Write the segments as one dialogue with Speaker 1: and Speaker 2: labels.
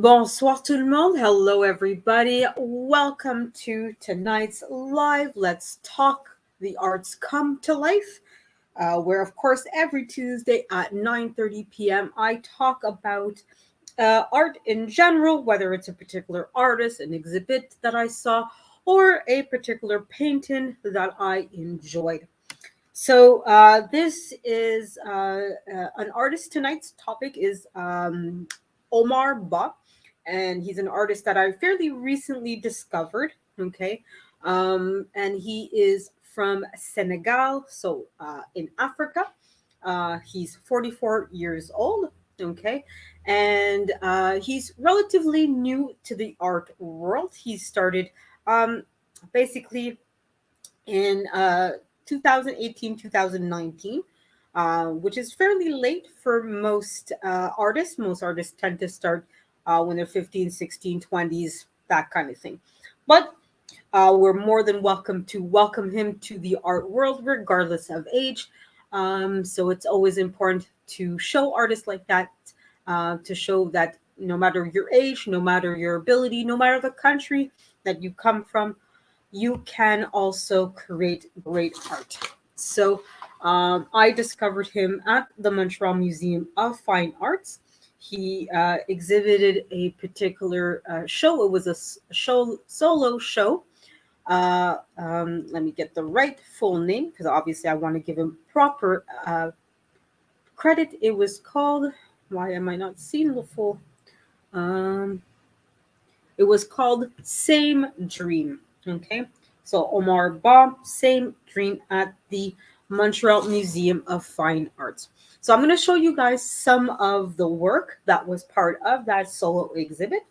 Speaker 1: Bonsoir tout le monde. Hello, everybody. Welcome to tonight's live Let's Talk the Arts Come to Life, where, of course, every Tuesday at 9:30 p.m. I talk about art in general, whether it's a particular artist, an exhibit that I saw, or a particular painting that I enjoyed. So this is an artist. Tonight's topic is Omar Ba, and he's an artist that I fairly recently discovered. Okay, and he is from Senegal, so in Africa. He's 44 years old. Okay, and he's relatively new to the art world. He started basically in 2018, 2019, which is fairly late for most artists. Most artists tend to start when they're 15, 16, 20s, that kind of thing. But we're more than welcome to welcome him to the art world, regardless of age. So it's always important to show artists like that, to show that no matter your age, no matter your ability, no matter the country that you come from, you can also create great art. So I discovered him at the Montreal Museum of Fine Arts. He exhibited a particular show. It was a solo show. Let me get the right full name because obviously I want to give him proper credit. It was called. Why am I not seeing the full? Um, it was called Same Dream. Okay. So Omar Ba, Same Dream at the Montreal Museum of Fine Arts. So I'm going to show you guys some of the work that was part of that solo exhibit.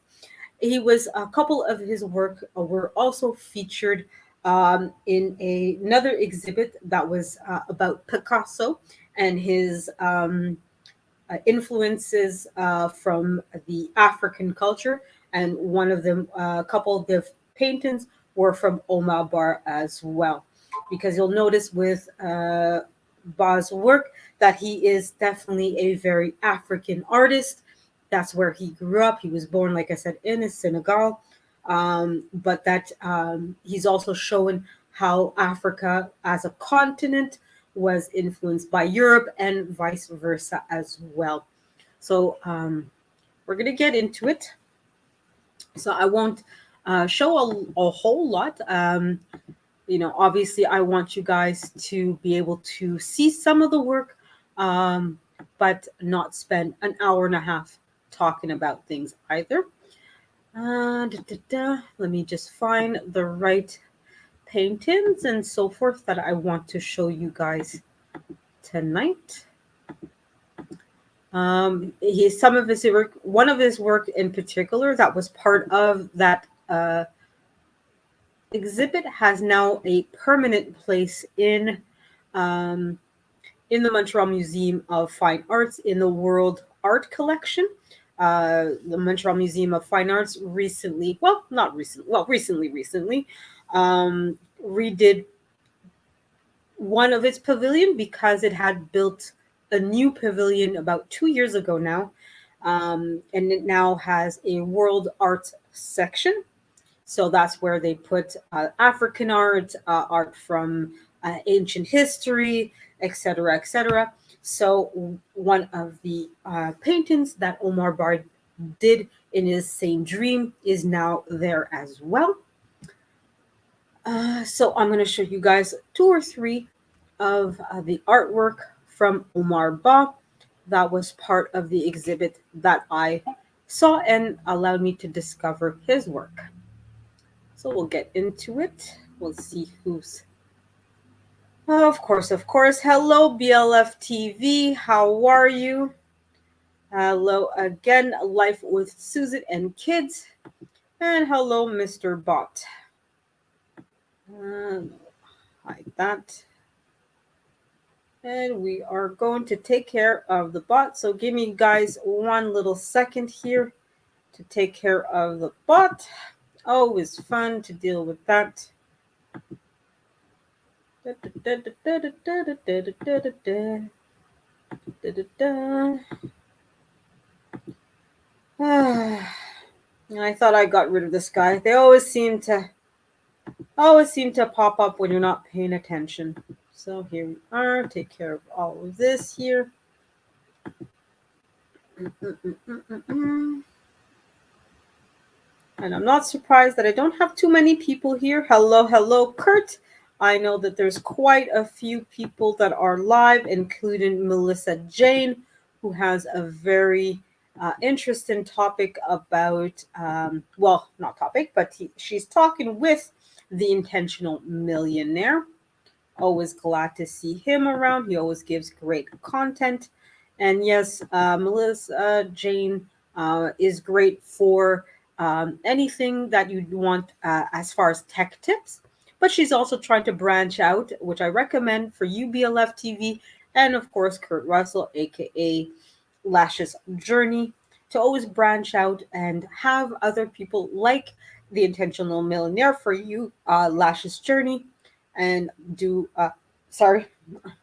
Speaker 1: A couple of his work were also featured in another exhibit that was about Picasso and his influences from the African culture, and one of them, a couple of the paintings were from Omar Ba as well, because you'll notice with Ba's work that he is definitely a very African artist. That's where he grew up. He was born, like I said, in Senegal, but that he's also showing how Africa as a continent was influenced by Europe and vice versa as well. So we're going to get into it. So I won't show a whole lot. Obviously, I want you guys to be able to see some of the work, but not spend an hour and a half talking about things either. Let me just find the right paintings and so forth that I want to show you guys tonight. Some of his work, one of his work in particular that was part of that exhibit has now a permanent place in the Montreal Museum of Fine Arts in the World Art Collection. The Montreal Museum of Fine Arts recently, well, not recently, well, recently, redid one of its pavilion because it had built a new pavilion about 2 years ago now. And it now has a world art section. So that's where they put African art, art from ancient history, etc., etc. So one of the paintings that Omar Ba did in his same dream is now there as well. So I'm going to show you guys two or three of the artwork from Omar Ba that was part of the exhibit that I saw and allowed me to discover his work. So we'll get into it. We'll see who's. Of course, of course. Hello, BLF TV. How are you? Hello again, Life with Susan and Kids. And hello, Mr. Bot. Hide that. And we are going to take care of the bot. So give me, guys, one little second here to take care of the bot. Always fun to deal with that. And I thought I got rid of this guy. They always seem to pop up when you're not paying attention. So here we are. Take care of all of this here. And I'm not surprised that I don't have too many people here. Hello, hello, Kurt. I know that there's quite a few people that are live, including Melissa Jane, who has a very interesting topic about, well, not topic, but she's talking with the intentional millionaire. Always glad to see him around. He always gives great content. And yes, Melissa Jane is great for anything that you want as far as tech tips. But she's also trying to branch out, which I recommend for you, BLF TV, and of course, Kurt Russell, aka Lash's Journey, to always branch out and have other people like the Intentional Millionaire for you, Lash's Journey, and do sorry,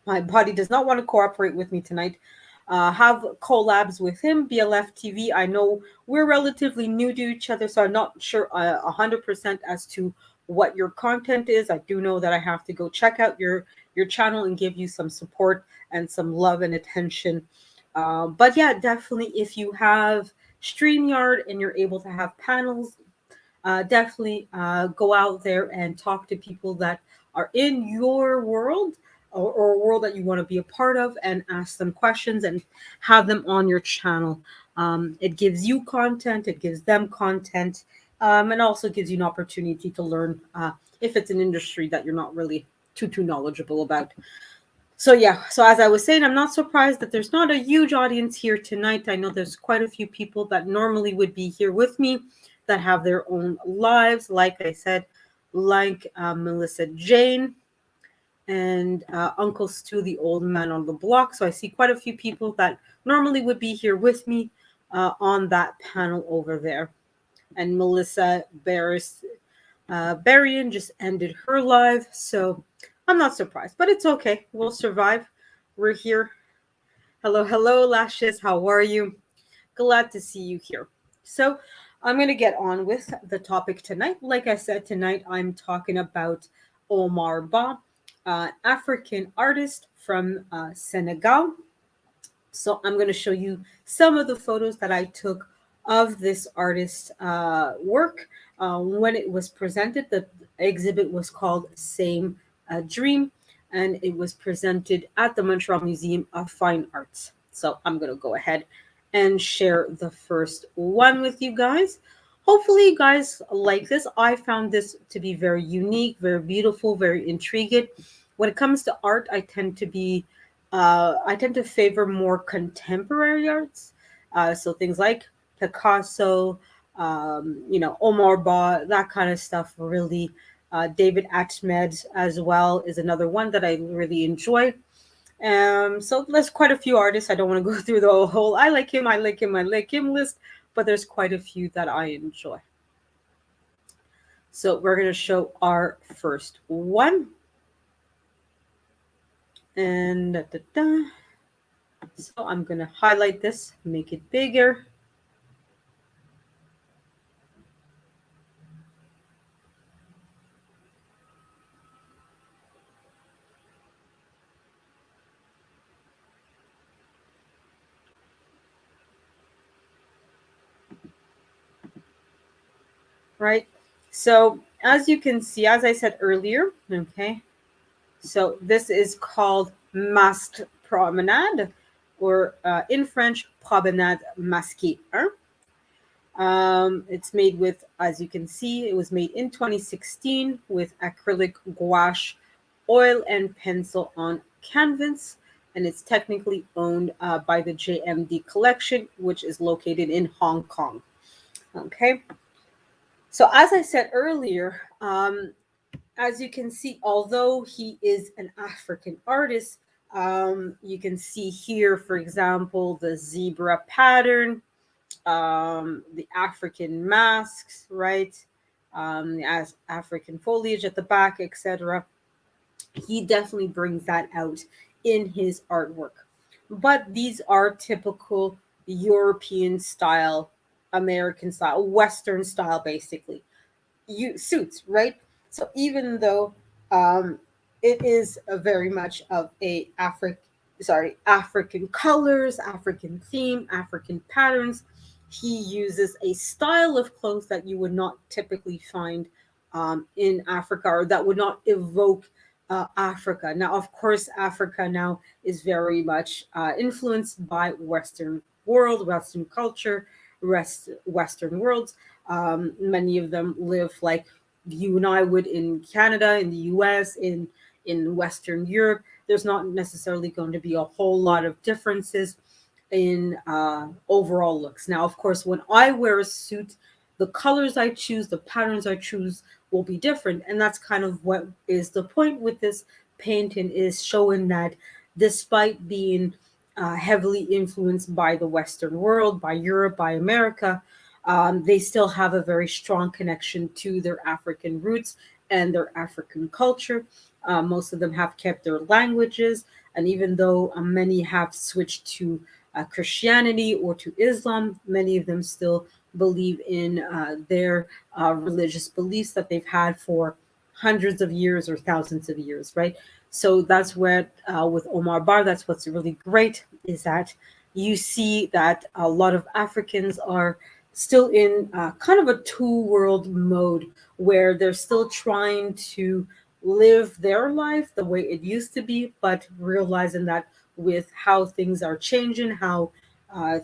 Speaker 1: my body does not want to cooperate with me tonight. Have collabs with him, BLF TV. I know we're relatively new to each other, so I'm not sure 100% as to what your content is. I do know that I have to go check out your channel and give you some support and some love and attention. But yeah, definitely if you have StreamYard and you're able to have panels, definitely go out there and talk to people that are in your world, or a world that you want to be a part of, and ask them questions and have them on your channel. It gives you content, it gives them content, and also gives you an opportunity to learn if it's an industry that you're not really too knowledgeable about. So yeah, so as I was saying, I'm not surprised that there's not a huge audience here tonight. I know there's quite a few people that normally would be here with me that have their own lives, like I said, like Melissa Jane and Uncle Stu, the old man on the block. So I see quite a few people that normally would be here with me on that panel over there. And Melissa Barris Berrien just ended her live, so I'm not surprised, but it's okay. We'll survive. We're here. Hello, hello, Lashes. How are you? Glad to see you here. So, I'm going to get on with the topic tonight. Like I said, tonight I'm talking about Omar Ba, African artist from Senegal. So I'm going to show you some of the photos that I took of this artist's work when it was presented. The exhibit was called Same Dream, and it was presented at the Montreal Museum of Fine Arts. So I'm going to go ahead and share the first one with you guys. Hopefully you guys like this. I found this to be very unique, very beautiful, very intriguing. When it comes to art, I tend to favor more contemporary arts. So things like Picasso, Omar Ba, that kind of stuff really. David Atmed as well is another one that I really enjoy. So there's quite a few artists. I don't want to go through the whole I like him, I like him, I like him list, but there's quite a few that I enjoy. So we're going to show our first one. And so I'm going to highlight this, make it bigger. Right? So as you can see, as I said earlier, okay, so this is called Masked Promenade, or in French, Promenade Masquée. It's made with, as you can see, it was made in 2016 with acrylic gouache, oil, and pencil on canvas. And it's technically owned by the JMD Collection, which is located in Hong Kong. Okay. So as I said earlier, as you can see, although he is an African artist, you can see here, for example, the zebra pattern, the African masks, right? As African foliage at the back, etc. He definitely brings that out in his artwork. But these are typical European style American style, Western style, basically suits, right? So even though um, it is a very much of a African colors, African theme, African patterns, he uses a style of clothes that you would not typically find in Africa, or that would not evoke Africa. Now, of course, Africa now is very much influenced by Western world, Western culture, Western worlds. Many of them live like you and I would in Canada, in the US, in Western Europe. There's not necessarily going to be a whole lot of differences in overall looks. Now, of course, when I wear a suit, the colors I choose, the patterns I choose will be different. And that's kind of what is the point with this painting, is showing that despite being heavily influenced by the Western world, by Europe, by America, they still have a very strong connection to their African roots and their African culture. Most of them have kept their languages, and even though many have switched to Christianity or to Islam, many of them still believe in their religious beliefs that they've had for hundreds of years or thousands of years, right? So that's where, with Omar Ba, that's what's really great, is that you see that a lot of Africans are still in kind of a two-world mode, where they're still trying to live their life the way it used to be, but realizing that with how things are changing, how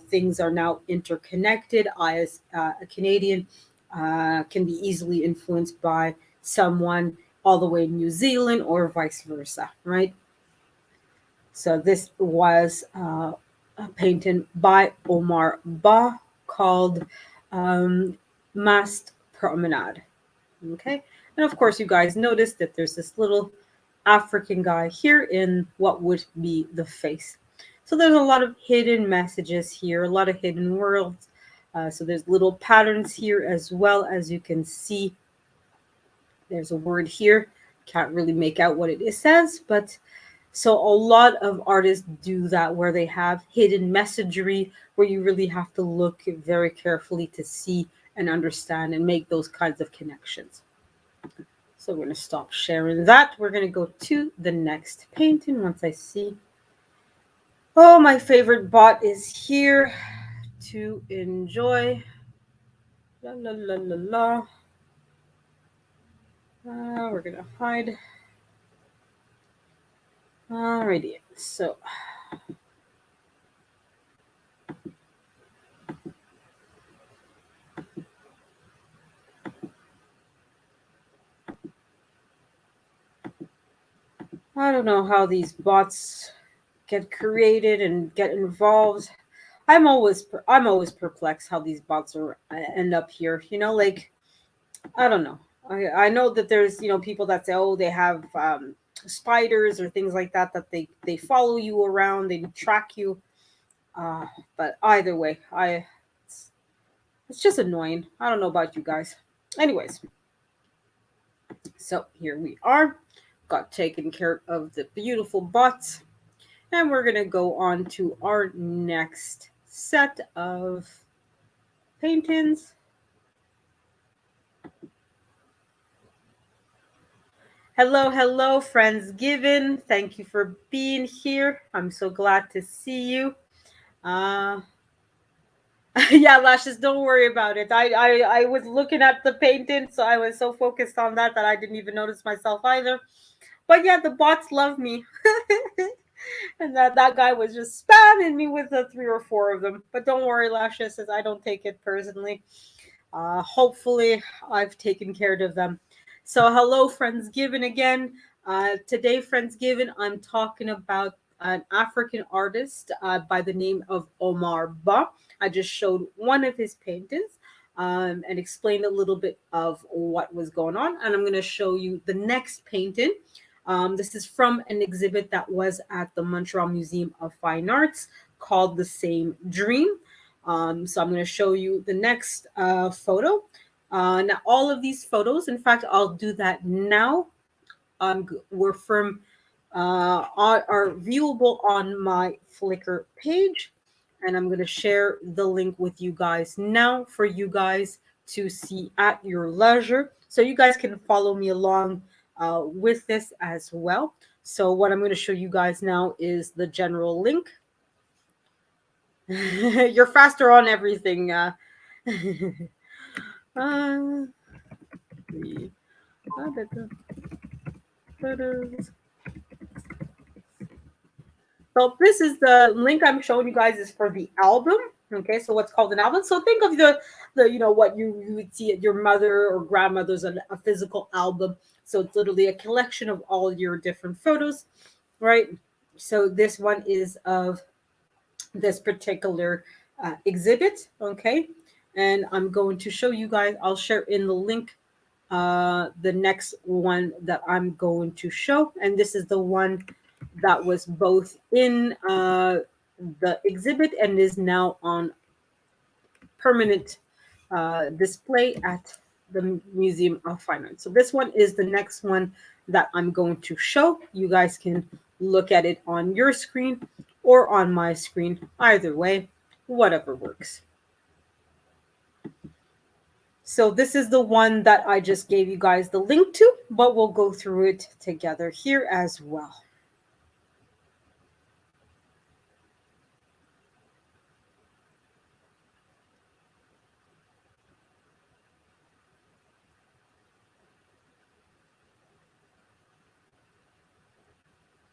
Speaker 1: things are now interconnected. I, as a Canadian, can be easily influenced by someone all the way in New Zealand, or vice versa, right? So this was a painting by Omar Ba called Mast Promenade. Okay. And of course, you guys noticed that there's this little African guy here in what would be the face. So there's a lot of hidden messages here, a lot of hidden worlds. So there's little patterns here as well. As you can see, there's a word here. Can't really make out what it says, but so a lot of artists do that, where they have hidden messagery, where you really have to look very carefully to see and understand and make those kinds of connections. So we're going to stop sharing that. We're going to go to the next painting once I see. Oh, my favorite bot is here to enjoy. La la la la la. We're going to hide. Alrighty. So I don't know how these bots get created and get involved. I'm always perplexed how these bots are end up here. Like, I don't know. I know that there's people that say, oh, they have spiders or things like that, that they follow you around, they track you. But either way, it's just annoying. I don't know about you guys. Anyways, so here we are. Got taken care of the beautiful bots. And we're going to go on to our next set of paintings. Hello, hello, Friendsgiving. Thank you for being here. I'm so glad to see you. Yeah, Lashes, don't worry about it. I was looking at the painting, so I was so focused on that I didn't even notice myself either. But yeah, the bots love me. And that guy was just spamming me with the 3 or 4 of them. But don't worry, Lashes, says I don't take it personally. Hopefully, I've taken care of them. So, hello, Friendsgiving again. Today, Friendsgiving, I'm talking about an African artist by the name of Omar Ba. I just showed one of his paintings and explained a little bit of what was going on. And I'm going to show you the next painting. This is from an exhibit that was at the Montreal Museum of Fine Arts called The Same Dream. So I'm going to show you the next photo. Now, all of these photos, in fact, I'll do that now. Were from are viewable on my Flickr page. And I'm going to share the link with you guys now for you guys to see at your leisure. So you guys can follow me along with this as well. So what I'm going to show you guys now is the general link. You're faster on everything. Uh, the photos. So this is the link I'm showing you guys is for the album. Okay, so what's called an album. So think of the what you would see at your mother or grandmother's a physical album. So it's literally a collection of all your different photos, right? So this one is of this particular exhibit. Okay, and I'm going to show you guys. I'll share in the link the next one that I'm going to show, and this is the one that was both in the exhibit and is now on permanent display at the Museum of Fine Arts. So this one is the next one that I'm going to show. You guys can look at it on your screen or on my screen, either way, whatever works. So this is the one that I just gave you guys the link to, but we'll go through it together here as well.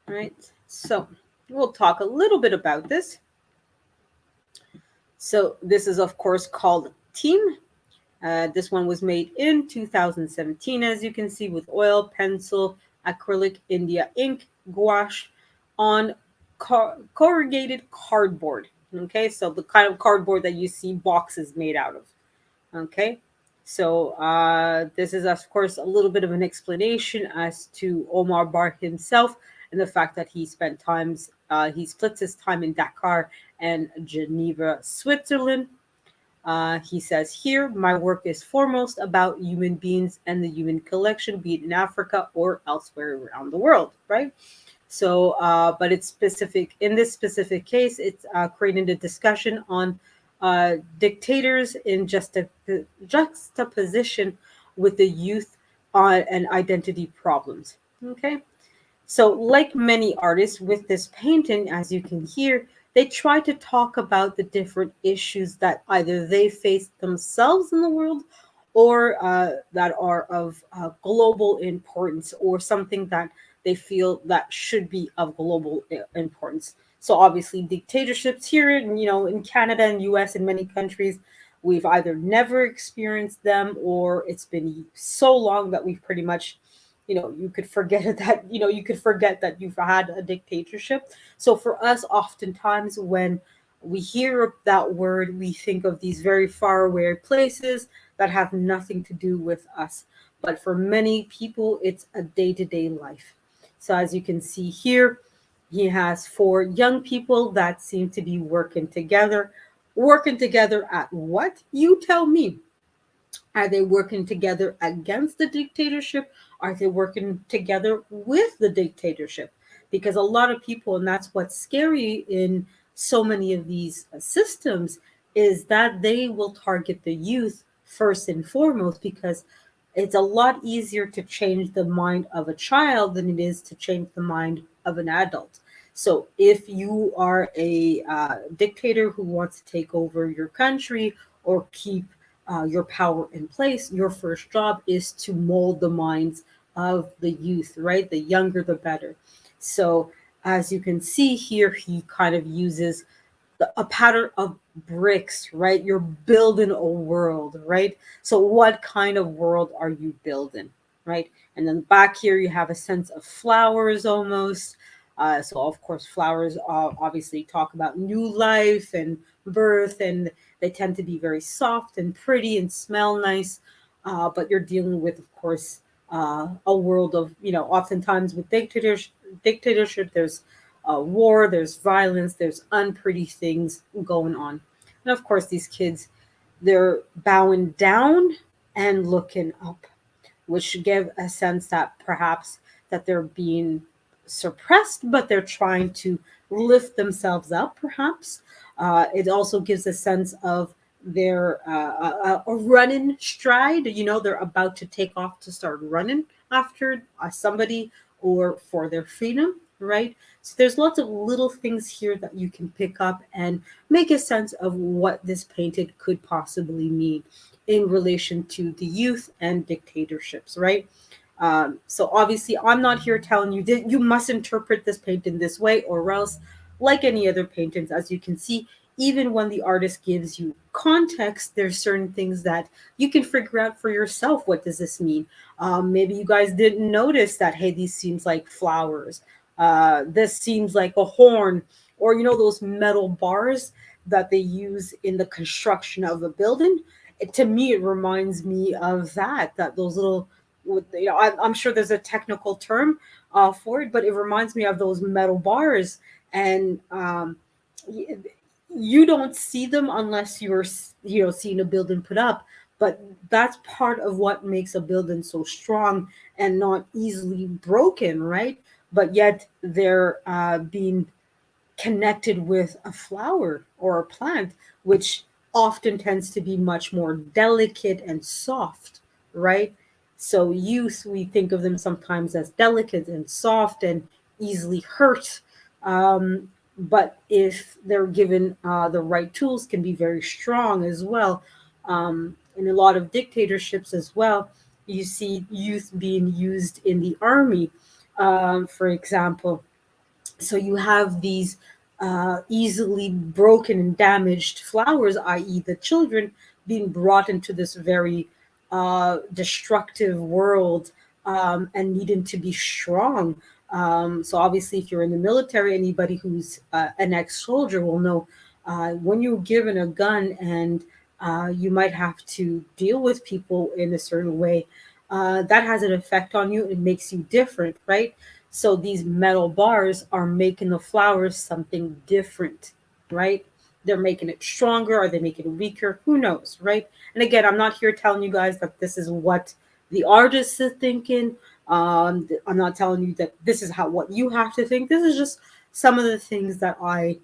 Speaker 1: All right, so we'll talk a little bit about this. So this is, of course, called Team. This one was made in 2017, as you can see, with oil, pencil, acrylic, India ink, gouache on corrugated cardboard. Okay, so the kind of cardboard that you see boxes made out of. Okay, so this is, of course, a little bit of an explanation as to Omar Ba himself and the fact that he splits his time in Dakar and Geneva, Switzerland. He says here, my work is foremost about human beings and the human collection, be it in Africa or elsewhere around the world, right? So, but it's specific in this specific case, it's creating a discussion on dictators in juxtaposition with the youth and identity problems. Okay. So, like many artists with this painting, as you can hear, they try to talk about the different issues that either they face themselves in the world or that are of global importance or something that they feel that should be of global importance. So obviously dictatorships here in in Canada and US and many countries, we've either never experienced them or it's been so long that we've pretty much you could forget that you could forget that you've had a dictatorship. So for us, oftentimes when we hear that word, we think of these very far away places that have nothing to do with us, but for many people it's a day-to-day life. So as you can see here, he has four young people that seem to be working together at what, you tell me. Are they working together against the dictatorship? Are they working together with the dictatorship? Because a lot of people, and that's what's scary in so many of these systems, is that they will target the youth first and foremost because it's a lot easier to change the mind of a child than it is to change the mind of an adult. So if you are a dictator who wants to take over your country or keep your power in place, your first job is to mold the minds of the youth, right? The younger, the better. So, as you can see here, he kind of uses a pattern of bricks, right? You're building a world, right? So, what kind of world are you building, right? And then back here, you have a sense of flowers almost. So, of course, flowers obviously talk about new life and birth, and they tend to be very soft and pretty and smell nice. But you're dealing with, of course, a world of, oftentimes with dictatorship, there's war, there's violence, there's unpretty things going on. And of course, these kids, they're bowing down and looking up, which give a sense that perhaps that they're being suppressed, but they're trying to lift themselves up, perhaps. It also gives a sense of their a running stride. You know, they're about to take off to start running after somebody or for their freedom, right? So there's lots of little things here that you can pick up and make a sense of what this painting could possibly mean in relation to the youth and dictatorships, right? So obviously, I'm not here telling you that you must interpret this painting this way, or else, like any other paintings, as you can see, even when the artist gives you context, there's certain things that you can figure out for yourself. What does this mean? Maybe you guys didn't notice that, hey, these seems like flowers. This seems like a horn, or you know, those metal bars that they use in the construction of a building. To me, it reminds me of that those little, you know, I'm sure there's a technical term for it, but it reminds me of those metal bars. And you don't see them unless you're, you know, seeing a building put up. But that's part of what makes a building so strong and not easily broken, right? But yet they're being connected with a flower or a plant, which often tends to be much more delicate and soft, right? So youth, we think of them sometimes as delicate and soft and easily hurt. But if they're given the right tools, can be very strong as well. In a lot of dictatorships as well, you see youth being used in the army, for example. So you have these easily broken and damaged flowers, i.e., the children being brought into this very destructive world and needing to be strong. So obviously, if you're in the military, anybody who's an ex-soldier will know when you're given a gun and you might have to deal with people in a certain way. That has an effect on you. It makes you different, right? So these metal bars are making the flowers something different, right? They're making it stronger. Are they making it weaker? Who knows, right? And again, I'm not here telling you guys that this is what the artist is thinking. I'm not telling you that this is how what you have to think. This is just some of the things that I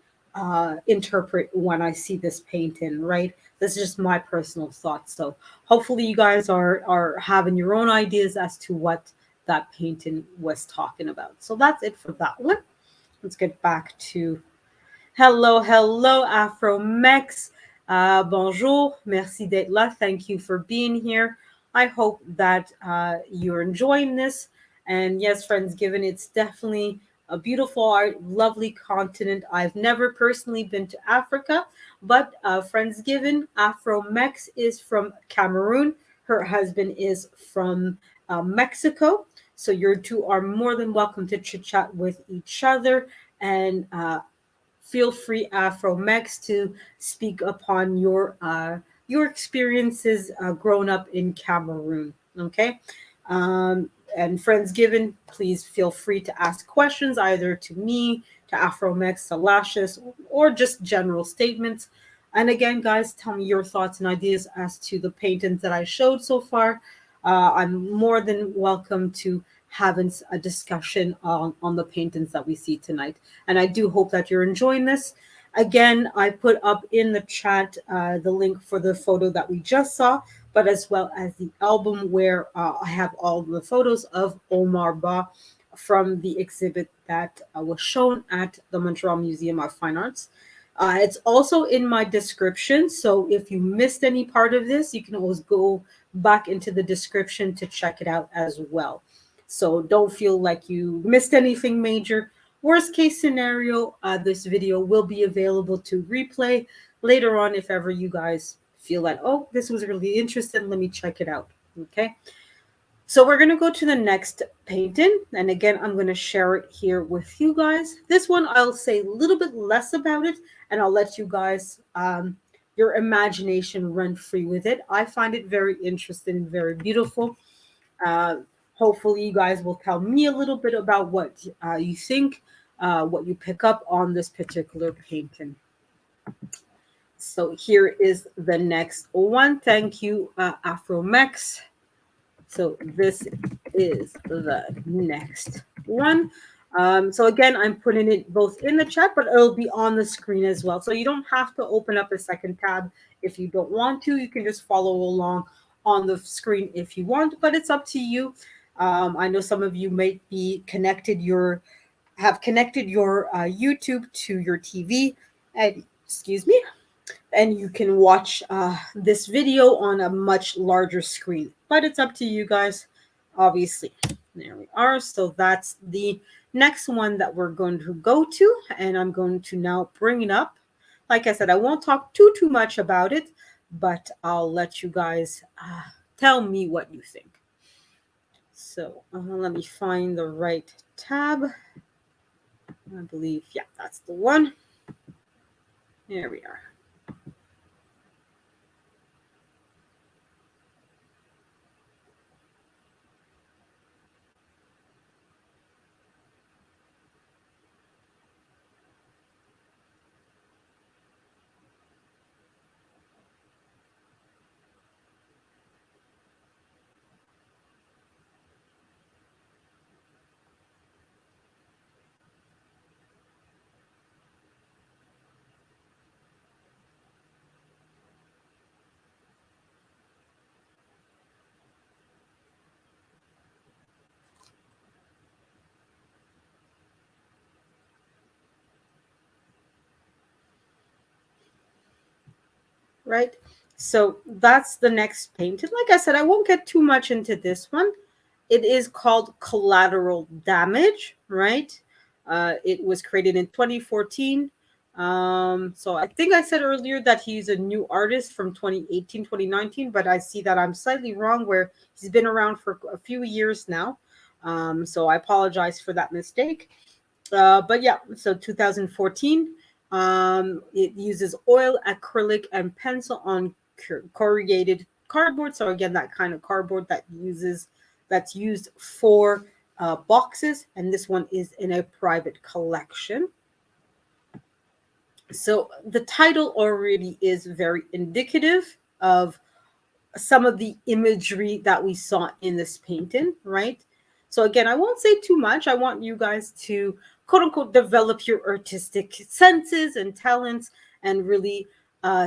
Speaker 1: interpret when I see this painting, right? This is just my personal thoughts. So hopefully you guys are having your own ideas as to what that painting was talking about. So that's it for that one. Let's get back to hello, hello, Afro Mex. Bonjour, merci d'être là. Thank you for being here. I hope that you're enjoying this. And yes, Friendsgiving, it's definitely a beautiful art, lovely continent. I've never personally been to Africa, but Friendsgiving, Afro Mex is from Cameroon. Her husband is from Mexico. So you two are more than welcome to chit chat with each other and feel free, Afromex, to speak upon your experiences growing up in Cameroon. Okay, and Friendsgiving, please feel free to ask questions either to me, to Afromex, to Lashes, or just general statements. And again, guys, tell me your thoughts and ideas as to the paintings that I showed so far. I'm more than welcome to having a discussion on the paintings that we see tonight. And I do hope that you're enjoying this. Again, I put up in the chat the link for the photo that we just saw, but as well as the album where I have all the photos of Omar Ba from the exhibit that was shown at the Montreal Museum of Fine Arts. It's also in my description, so if you missed any part of this, you can always go back into the description to check it out as well. So don't feel like you missed anything major. Worst case scenario, this video will be available to replay later on if ever you guys feel like, oh, this was really interesting, let me check it out. Okay. So we're going to go to the next painting. And again, I'm going to share it here with you guys. This one, I'll say a little bit less about it, and I'll let you guys, your imagination run free with it. I find it very interesting and very beautiful. Hopefully you guys will tell me a little bit about what you think, what you pick up on this particular painting. So here is the next one. Thank you, Afromex. So this is the next one. So again, I'm putting it both in the chat, but it'll be on the screen as well. So you don't have to open up a second tab if you don't want to. You can just follow along on the screen if you want, but it's up to you. I know some of you might be connected your have connected your YouTube to your TV, and excuse me, and you can watch this video on a much larger screen. But it's up to you guys, obviously. There we are. So that's the next one that we're going to go to, and I'm going to now bring it up. Like I said, I won't talk too much about it, but I'll let you guys tell me what you think. So let me find the right tab. I believe, yeah, that's the one. There we are. Right? So that's the next painting. Like I said, I won't get too much into this one. It is called Collateral Damage, right? It was created in 2014. So I think I said earlier that he's a new artist from 2018, 2019, but I see that I'm slightly wrong where he's been around for a few years now. So I apologize for that mistake. But yeah, so 2014. It uses oil, acrylic, and pencil on corrugated cardboard. So again, that kind of cardboard that's used for boxes, and this one is in a private collection. So the title already is very indicative of some of the imagery that we saw in this painting, right? So again, I won't say too much. I want you guys to quote unquote develop your artistic senses and talents and really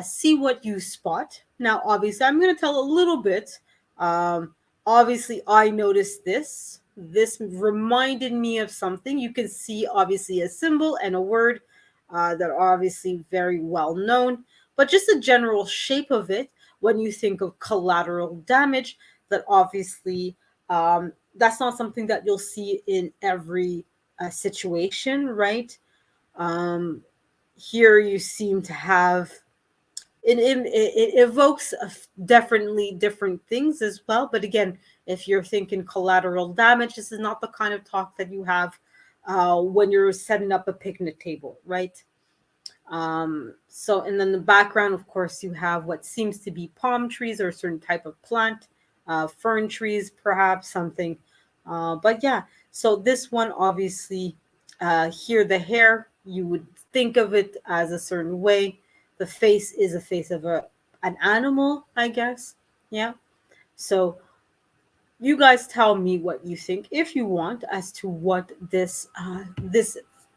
Speaker 1: see what you spot. Now, obviously, I'm going to tell a little bit. Obviously, I noticed this. This reminded me of something. You can see obviously a symbol and a word that are obviously very well known, but just the general shape of it when you think of collateral damage, that obviously that's not something that you'll see in every situation, right? Um, Here you seem to have it evokes definitely different things as well. But again, if you're thinking collateral damage, this is not the kind of talk that you have when you're setting up a picnic table, right? So, and then the background, of course, you have what seems to be palm trees or a certain type of plant, fern trees, perhaps something. But yeah, so this one, obviously, here the hair, you would think of it as a certain way. The face is a face of an animal, I guess. Yeah. So you guys tell me what you think if you want as to what this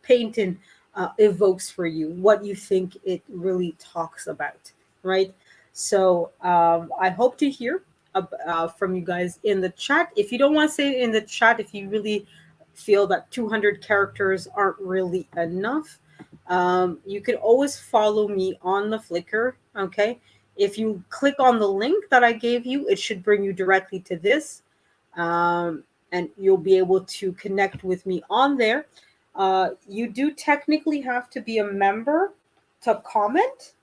Speaker 1: painting evokes for you, what you think it really talks about, right? So I hope to hear from you guys in the chat. If you don't want to say it in the chat, if you really feel that 200 characters aren't really enough, you can always follow me on the Flickr. Okay, if you click on the link that I gave you, it should bring you directly to this, and you'll be able to connect with me on there. You do technically have to be a member to comment,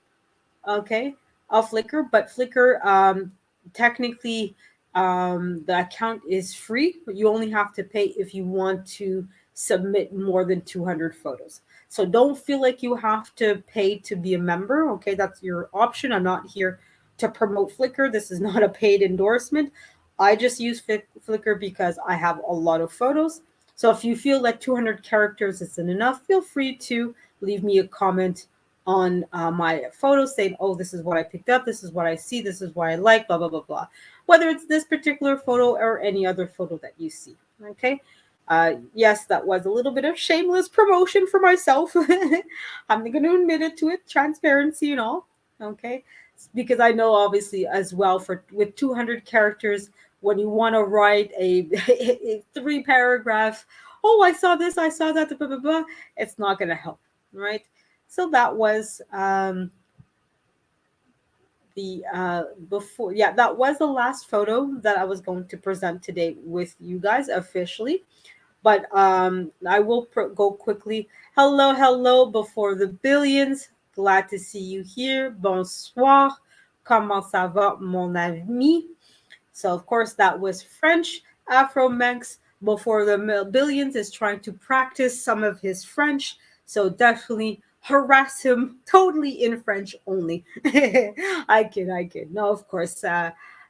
Speaker 1: okay, of Flickr, but Flickr technically the account is free, but you only have to pay if you want to submit more than 200 photos. So don't feel like you have to pay to be a member, okay? That's your option. I'm not here to promote Flickr. This is not a paid endorsement. I just use Flickr because I have a lot of photos. So if you feel like 200 characters isn't enough, feel free to leave me a comment on my photos saying, oh, this is what I picked up, this is what I see, this is what I like, blah, blah, blah, blah. Whether it's this particular photo or any other photo that you see, okay? Yes, that was a little bit of shameless promotion for myself. I'm going to admit it to it, transparency and all. Okay, because I know obviously as well for with 200 characters, when you want to write a three paragraph, oh, I saw this, I saw that, blah, blah, blah, it's not going to help, right? So that was the before, yeah, that was the last photo that I was going to present today with you guys officially. But I will go quickly. Hello, hello, before the billions. Glad to see you here. Bonsoir. Comment ça va, mon ami? So, of course, that was French. Afro Manx, before the billions, is trying to practice some of his French. So, definitely harass him totally in French only. I kid, I kid. No, of course.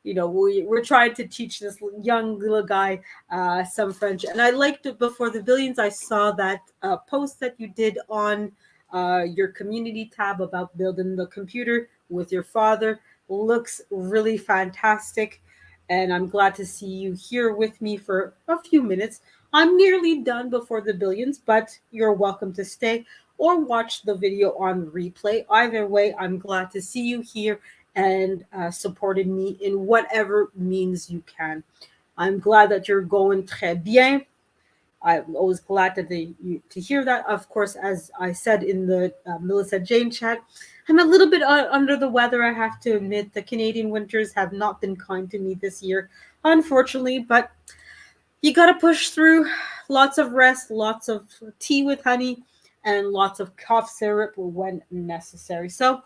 Speaker 1: We're trying to teach this young little guy some French. And I liked it before the billions. I saw that post that you did on your community tab about building the computer with your father. Looks really fantastic, and I'm glad to see you here with me for a few minutes. I'm nearly done before the billions, but you're welcome to stay or watch the video on replay. Either way, I'm glad to see you here and supporting me in whatever means you can. I'm glad that you're going très bien. I'm always glad to hear that. Of course, as I said in the Melissa Jane chat, I'm a little bit under the weather. I have to admit, the Canadian winters have not been kind to me this year, unfortunately. But you got to push through. Lots of rest, lots of tea with honey, and lots of cough syrup when necessary. So,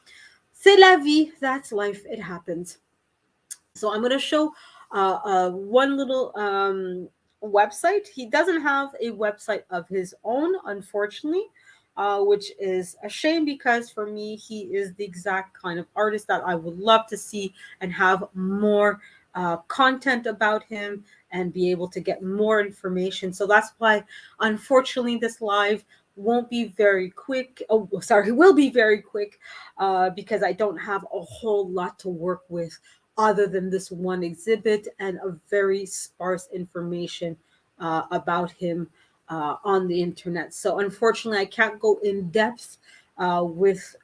Speaker 1: c'est la vie. That's life. It happens. So I'm going to show one little website. He doesn't have a website of his own, unfortunately, which is a shame because for me, he is the exact kind of artist that I would love to see and have more content about him and be able to get more information. So that's why, unfortunately, this live won't be very quick. Oh, sorry, will be very quick because I don't have a whole lot to work with other than this one exhibit and a very sparse information about him on the internet. So unfortunately, I can't go in depth with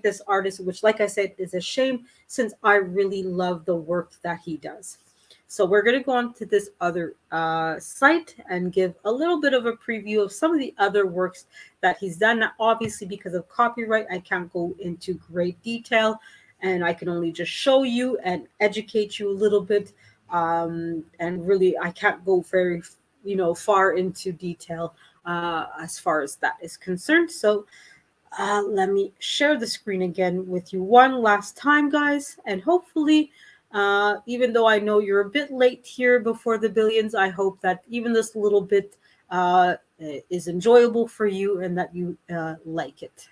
Speaker 1: this artist, which, like I said, is a shame since I really love the work that he does. So we're going to go on to this other site and give a little bit of a preview of some of the other works that he's done. Now, obviously, because of copyright, I can't go into great detail, and I can only just show you and educate you a little bit. And really, I can't go very, far into detail as far as that is concerned. So let me share the screen again with you one last time, guys. And hopefully, even though I know you're a bit late here before the billions, I hope that even this little bit is enjoyable for you and that you like it.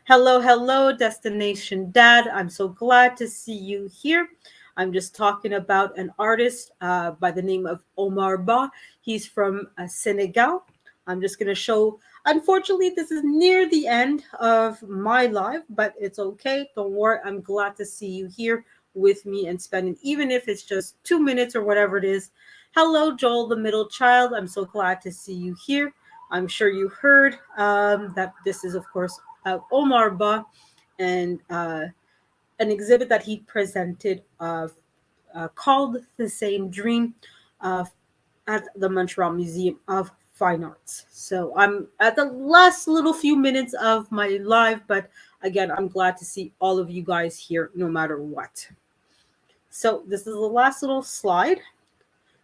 Speaker 1: Hello, hello, Destination Dad. I'm so glad to see you here. I'm just talking about an artist by the name of Omar Ba. He's from Senegal. I'm just going to show. Unfortunately, this is near the end of my live, but it's okay. Don't worry. I'm glad to see you here with me and spending, even if it's just 2 minutes or whatever it is. Hello, Joel, the middle child. I'm so glad to see you here. I'm sure you heard that this is, of course, Omar Ba and an exhibit that he presented called The Same Dream uh, at the Montreal Museum of Fine Arts. So I'm at the last little few minutes of my live, but again, I'm glad to see all of you guys here no matter what. So this is the last little slide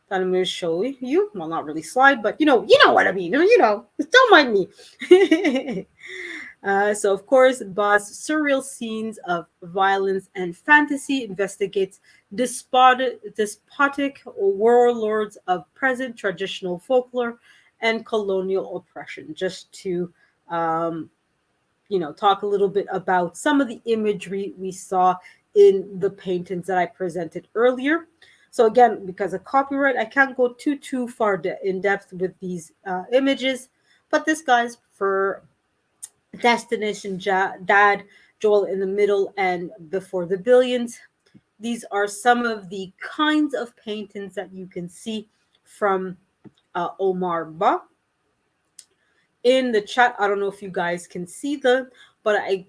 Speaker 1: that I'm going to show you. Well, not really slide, but you know what I mean. Don't mind me. So, of course, Ba's surreal scenes of violence and fantasy investigates despotic warlords of present traditional folklore and colonial oppression. Just to, talk a little bit about some of the imagery we saw in the paintings that I presented earlier. So again, because of copyright, I can't go too far in depth with these images. But this guy's for Destination Dad, Joel in the middle, and Before the Billions. These are some of the kinds of paintings that you can see from Omar Ba in the chat. I don't know if you guys can see them, but I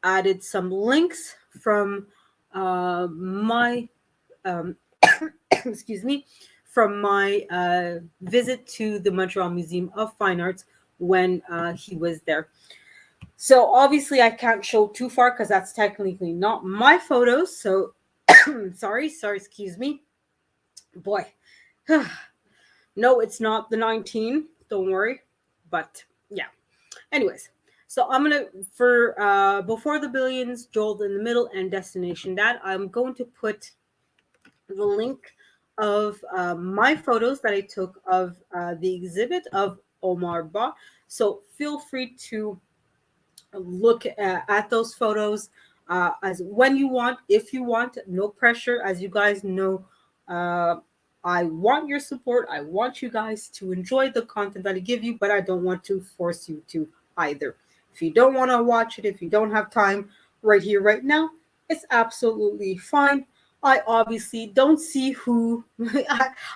Speaker 1: added some links from my um, excuse me, from my visit to the Montreal Museum of Fine Arts when he was there. So obviously I can't show too far because that's technically not my photos. So sorry, excuse me. Boy. No, it's not the 19. Don't worry. But yeah. Anyways, so I'm gonna for before the billions, Joel in the middle, and Destination Dad. I'm going to put the link of my photos that I took of the exhibit of Omar Ba. So feel free to look at those photos as when you want, if you want, no pressure. As you guys know, uh, I want your support. I want you guys to enjoy the content that I give you, but I don't want to force you to either. If you don't want to watch it, if you don't have time right here, right now, it's absolutely fine. I obviously don't see who,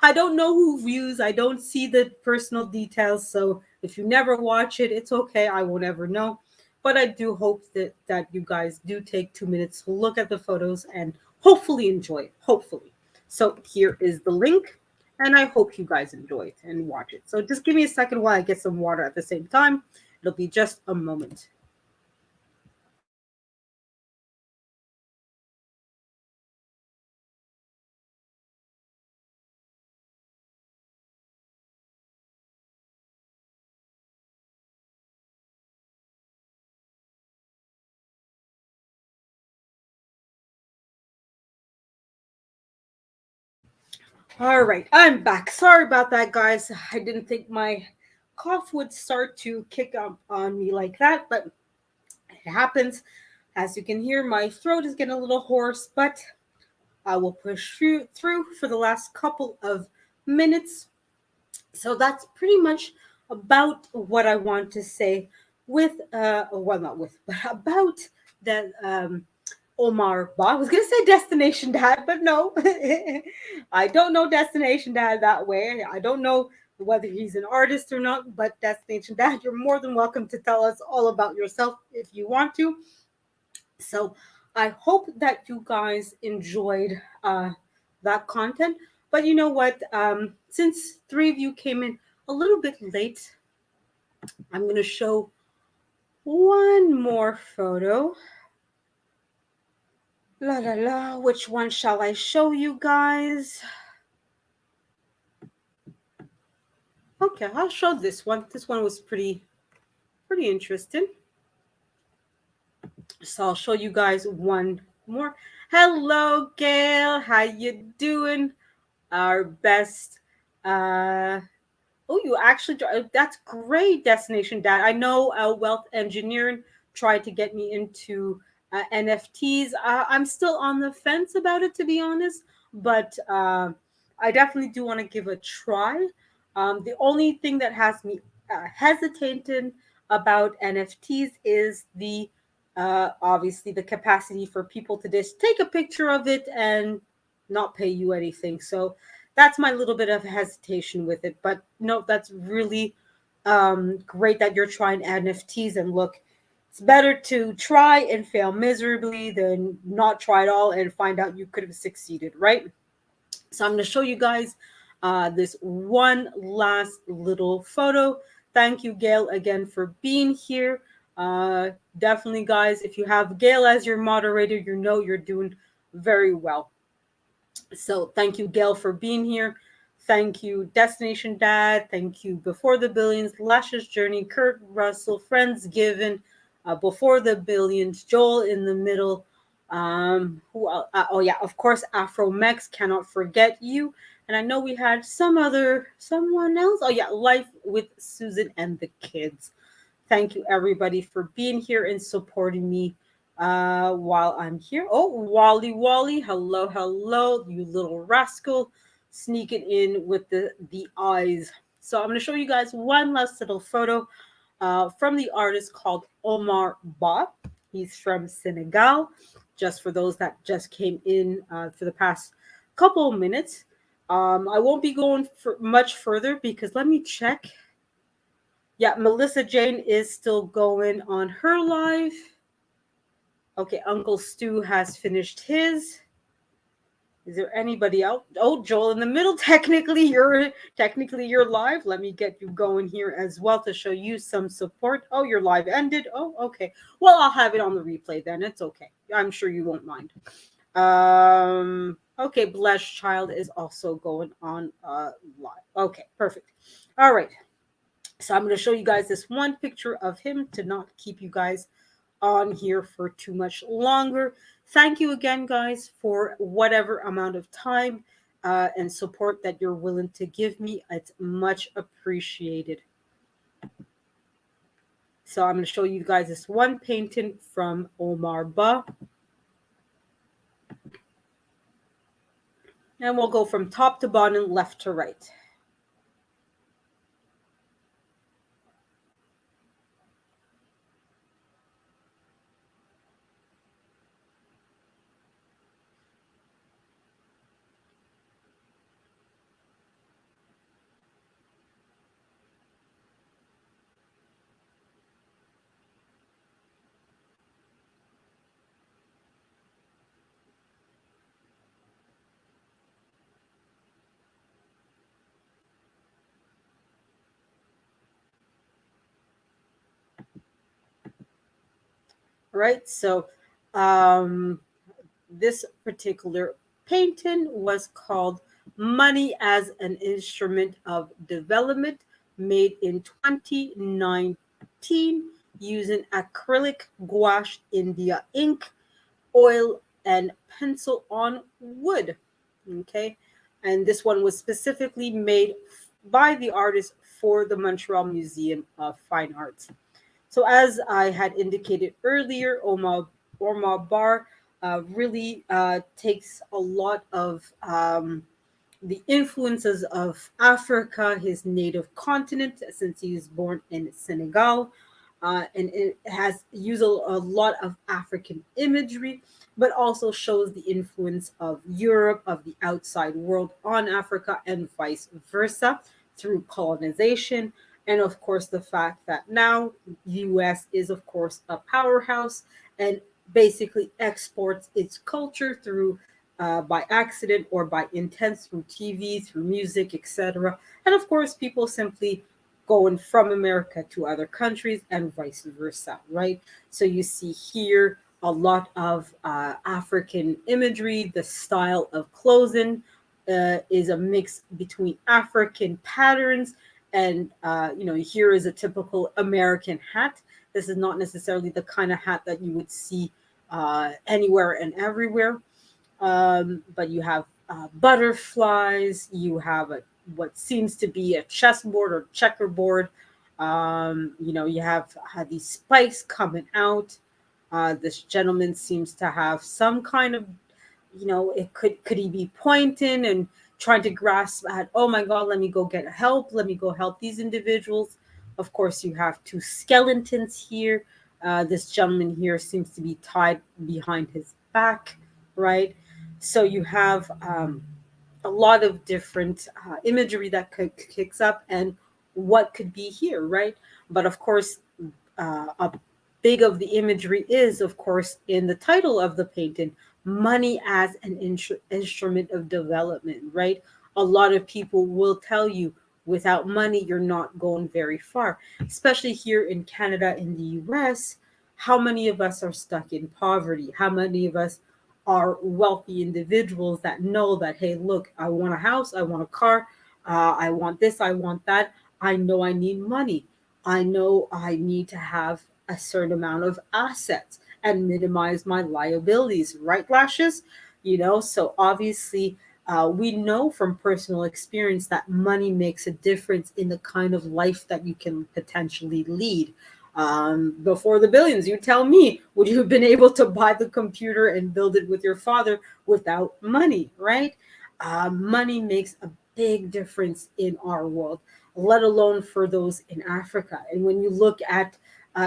Speaker 1: I don't know who views, I don't see the personal details. So if you never watch it, it's okay. I won't ever know, but I do hope that you guys do take 2 minutes to look at the photos and hopefully enjoy it. Hopefully. So here is the link, and I hope you guys enjoy it and watch it. So just give me a second while I get some water at the same time. It'll be just a moment. All right, I'm back. Sorry about that, guys. I didn't think my cough would start to kick up on me like that, but it happens. As you can hear, my throat is getting a little hoarse, but I will push through for the last couple of minutes. So that's pretty much about what I want to say with, well, not with, but about that Omar Ba. I was going to say Destination Dad, but no, I don't know Destination Dad that way. I don't know whether he's an artist or not, but Destination Dad, you're more than welcome to tell us all about yourself if you want to. So I hope that you guys enjoyed that content. But you know what? Since three of you came in a little bit late, I'm going to show one more photo. La la la. Which one shall I show you guys? Okay, I'll show this one. This one was pretty interesting. So I'll show you guys one more. Hello, Gail. How you doing? Our best oh, you actually, that's great, Destination Dad. I know Wealth Engineering tried to get me into NFTs. I'm still on the fence about it, to be honest, but I definitely do want to give a try. The only thing that has me hesitating about NFTs is the obviously the capacity for people to just take a picture of it and not pay you anything. So that's my little bit of hesitation with it. But no, that's really great that you're trying NFTs. And look, it's better to try and fail miserably than not try at all and find out you could have succeeded, right? So I'm going to show you guys this one last little photo. Thank you, Gail, again for being here. Definitely, guys, if you have Gail as your moderator, you know you're doing very well. So thank you, Gail, for being here. Thank you, Destination Dad. Thank you, Before the Billions, Lashes Journey, Kurt Russell, Friends Given, Before the Billions, Joel in the middle. Oh yeah, of course, Afro Mex, cannot forget you. And I know we had someone else. Oh yeah, Life with Susan and the Kids. Thank you, everybody, for being here and supporting me while I'm here. Oh, Wally, hello, you little rascal, sneaking in with the eyes. So I'm going to show you guys one last little photo from the artist called Omar Ba. He's from Senegal, just for those that just came in for the past couple of minutes. I won't be going for much further because let me check. Yeah, Melissa Jane is still going on her live. Okay, Uncle Stu has finished his. Is there anybody else? Oh, Joel in the middle. Technically you're live. Let me get you going here as well to show you some support. Oh, your live ended. Oh, okay. Well, I'll have it on the replay then. It's okay. I'm sure you won't mind. Okay, Blessed Child is also going on live. Okay, perfect. All right. So I'm going to show you guys this one picture of him to not keep you guys on here for too much longer. Thank you again, guys, for whatever amount of time and support that you're willing to give me. It's much appreciated. So I'm going to show you guys this one painting from Omar Ba. And we'll go from top to bottom, left to right. Right? So this particular painting was called Money as an Instrument of Development, made in 2019 using acrylic, gouache, India ink, oil, and pencil on wood. Okay. And this one was specifically made by the artist for the Montreal Museum of Fine Arts. So, as I had indicated earlier, Omar Bar really takes a lot of the influences of Africa, his native continent, since he was born in Senegal. And it has used a lot of African imagery, but also shows the influence of Europe, of the outside world on Africa, and vice versa through colonization. And of course, the fact that now US is, of course, a powerhouse and basically exports its culture through by accident or by intent through TV, through music, etc. And of course, people simply going from America to other countries and vice versa, right? So you see here a lot of African imagery. The style of clothing is a mix between African patterns and, here is a typical American hat. This is not necessarily the kind of hat that you would see anywhere and everywhere. But you have butterflies, you have what seems to be a chessboard or checkerboard. You have these spikes coming out. This gentleman seems to have some kind of, it could he be pointing and trying to grasp at, oh my God, let me go get help. Let me go help these individuals. Of course, you have two skeletons here. This gentleman here seems to be tied behind his back, right? So you have a lot of different imagery that kicks up and what could be here, right? But of course, a big of the imagery is, of course, in the title of the painting, money as an instrument of development, right? A lot of people will tell you without money, you're not going very far, especially here in Canada, in the US. How many of us are stuck in poverty? How many of us are wealthy individuals that know that, hey, look, I want a house, I want a car, I want this, I want that. I know I need money. I know I need to have a certain amount of assets and minimize my liabilities, right, Lashes? So obviously, we know from personal experience that money makes a difference in the kind of life that you can potentially lead. Before the billions, you tell me, would you have been able to buy the computer and build it with your father without money, right? Money makes a big difference in our world, let alone for those in Africa. And when you look at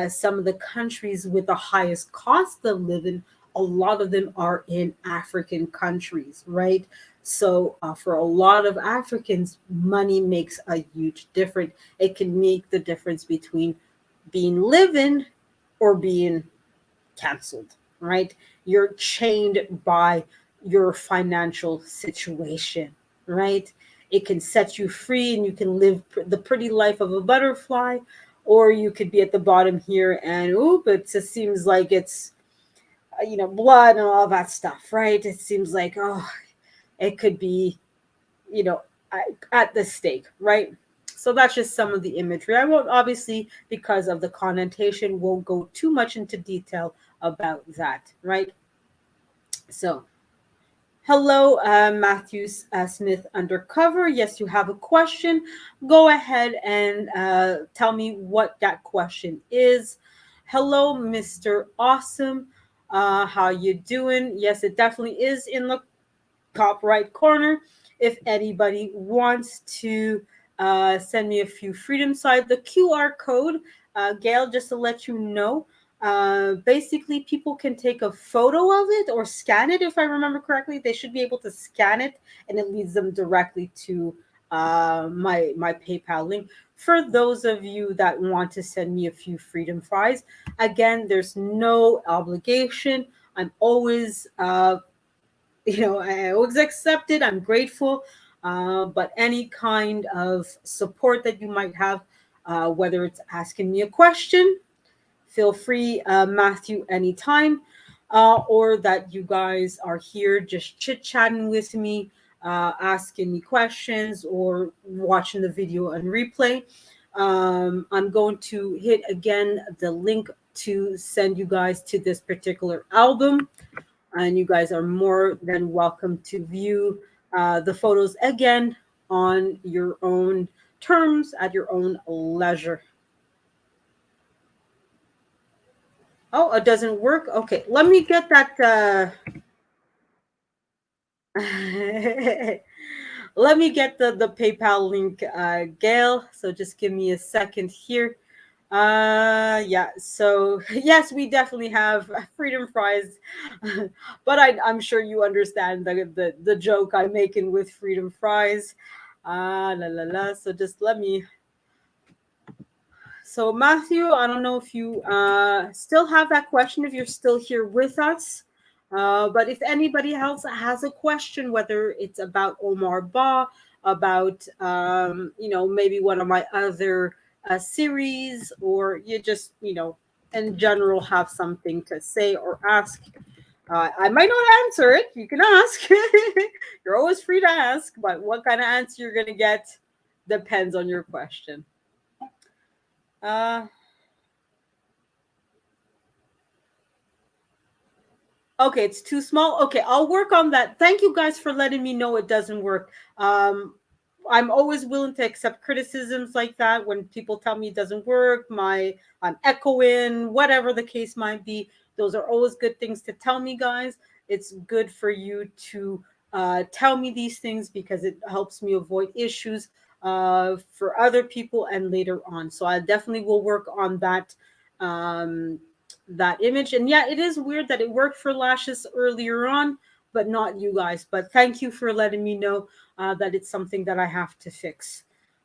Speaker 1: some of the countries with the highest cost of living, a lot of them are in African countries, right? So for a lot of Africans, money makes a huge difference. It can make the difference between being living or being canceled, right? You're chained by your financial situation, right? It can set you free and you can live the pretty life of a butterfly, or you could be at the bottom here and oop, it just seems like it's, blood and all that stuff, right? It seems like, oh, it could be, you know, at the stake, right? So that's just some of the imagery. I won't, obviously, because of the connotation, won't go too much into detail about that, right? So, hello, Matthew Smith Undercover. Yes, you have a question. Go ahead and tell me what that question is. Hello, Mr. Awesome. How you doing? Yes, it definitely is in the top right corner. If anybody wants to send me a few freedom side, the QR code, Gail, just to let you know, basically people can take a photo of it or scan it. If I remember correctly, they should be able to scan it, and it leads them directly to my PayPal link. For those of you that want to send me a few freedom fries, again, there's no obligation. I'm always I always accept it. I'm grateful. But any kind of support that you might have, whether it's asking me a question, feel free, Matthew, anytime, or that you guys are here just chit chatting with me, asking me questions, or watching the video and replay. I'm going to hit again the link to send you guys to this particular album, and you guys are more than welcome to view the photos again on your own terms at your own leisure. Oh, it doesn't work. Okay, let me get that. Let me get the PayPal link, Gail. So just give me a second here. Yeah, so yes, we definitely have freedom fries, but I'm sure you understand the joke I'm making with freedom fries. La la la. So just let me. So Matthew, I don't know if you still have that question, if you're still here with us. But if anybody else has a question, whether it's about Omar Ba, about maybe one of my other series, or you just in general have something to say or ask, I might not answer it. You can ask. You're always free to ask, but what kind of answer you're gonna get depends on your question. Uh, Okay, it's too small. Okay, I'll work on that. Thank you guys for letting me know it doesn't work. I'm always willing to accept criticisms like that when people tell me it doesn't work, I'm echoing, whatever the case might be. Those are always good things to tell me, guys. It's good for you to tell me these things because it helps me avoid issues for other people and later on. So I definitely will work on um, that image. And yeah, it is weird that it worked for lashes earlier on, but not you guys. But thank you for letting me know that it's something that I have to fix.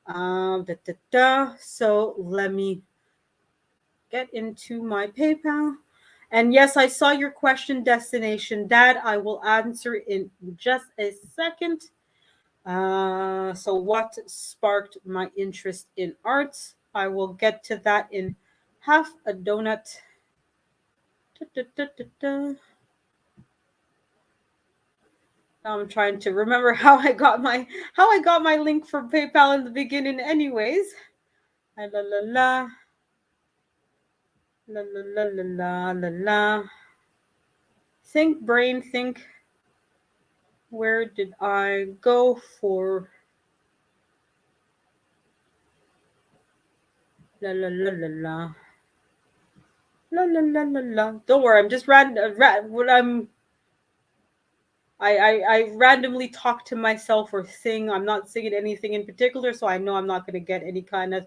Speaker 1: So let me get into my PayPal. And yes, I saw your question, Destination Dad. I will answer in just a second. So what sparked my interest in arts? I will get to that in half a donut. Da, da, da, da, da. Now I'm trying to remember how I got my link for PayPal in the beginning. Anyways, la la la la la la la la la la. Think, brain, think. Where did I go for la la la la la la la la la la? Don't worry, I'm just what I randomly talk to myself or sing. I'm not singing anything in particular, so I know I'm not going to get any kind of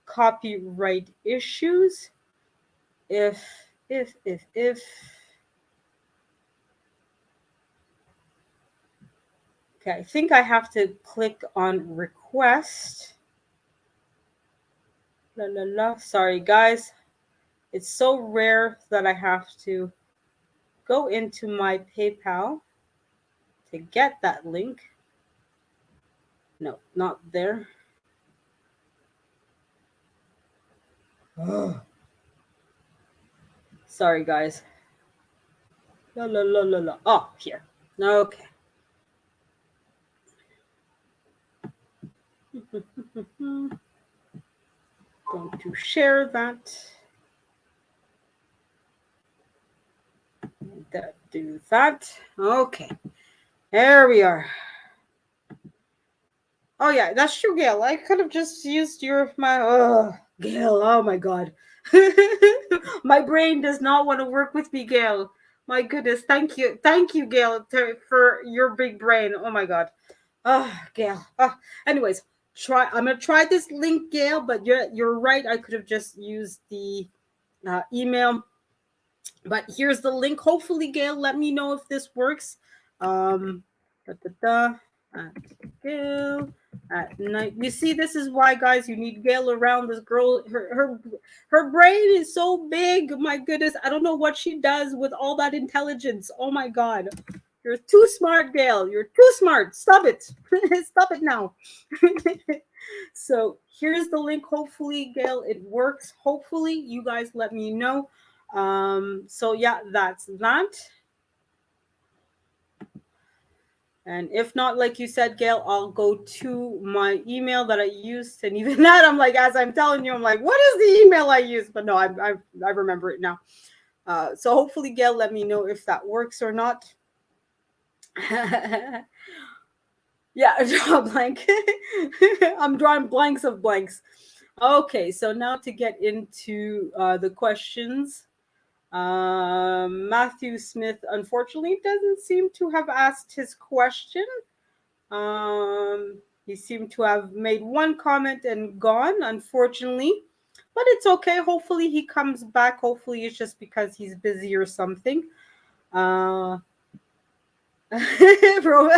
Speaker 1: copyright issues. If Okay, I think I have to click on request. La la la. Sorry, guys. It's so rare that I have to go into my PayPal to get that link. No, not there. Ugh. Sorry, guys. La la la la la. Oh, here. Okay. Going to share that. Do that. Okay. There we are. Oh yeah, that's true, Gail. I could have just used Gail. Oh my god, my brain does not want to work with me, Gail. My goodness, thank you, Gail, for your big brain. Oh my god, Gail. Anyways, I'm gonna try this link, Gail. But you're right. I could have just used the email. But here's the link. Hopefully, Gail, let me know if this works. Da, da, da, at Gail at night. You see, this is why, guys, you need Gail around. This girl, her brain is so big. My goodness, I don't know what she does with all that intelligence. Oh my god, you're too smart, Gail. You're too smart. Stop it. Stop it now. So here's the link. Hopefully, Gail, it works. Hopefully, you guys let me know. So yeah, that's that. And if not, like you said, Gail, I'll go to my email that I used. And even that, I'm like, as I'm telling you, I'm like, what is the email I used? But no, I remember it now. So hopefully, Gail, let me know if that works or not. Yeah, draw blank. I'm drawing blanks of blanks. Okay, so now to get into the questions. Matthew Smith, unfortunately, doesn't seem to have asked his question. He seemed to have made one comment and gone, unfortunately. But it's okay. Hopefully he comes back. Hopefully it's just because he's busy or something. Bro,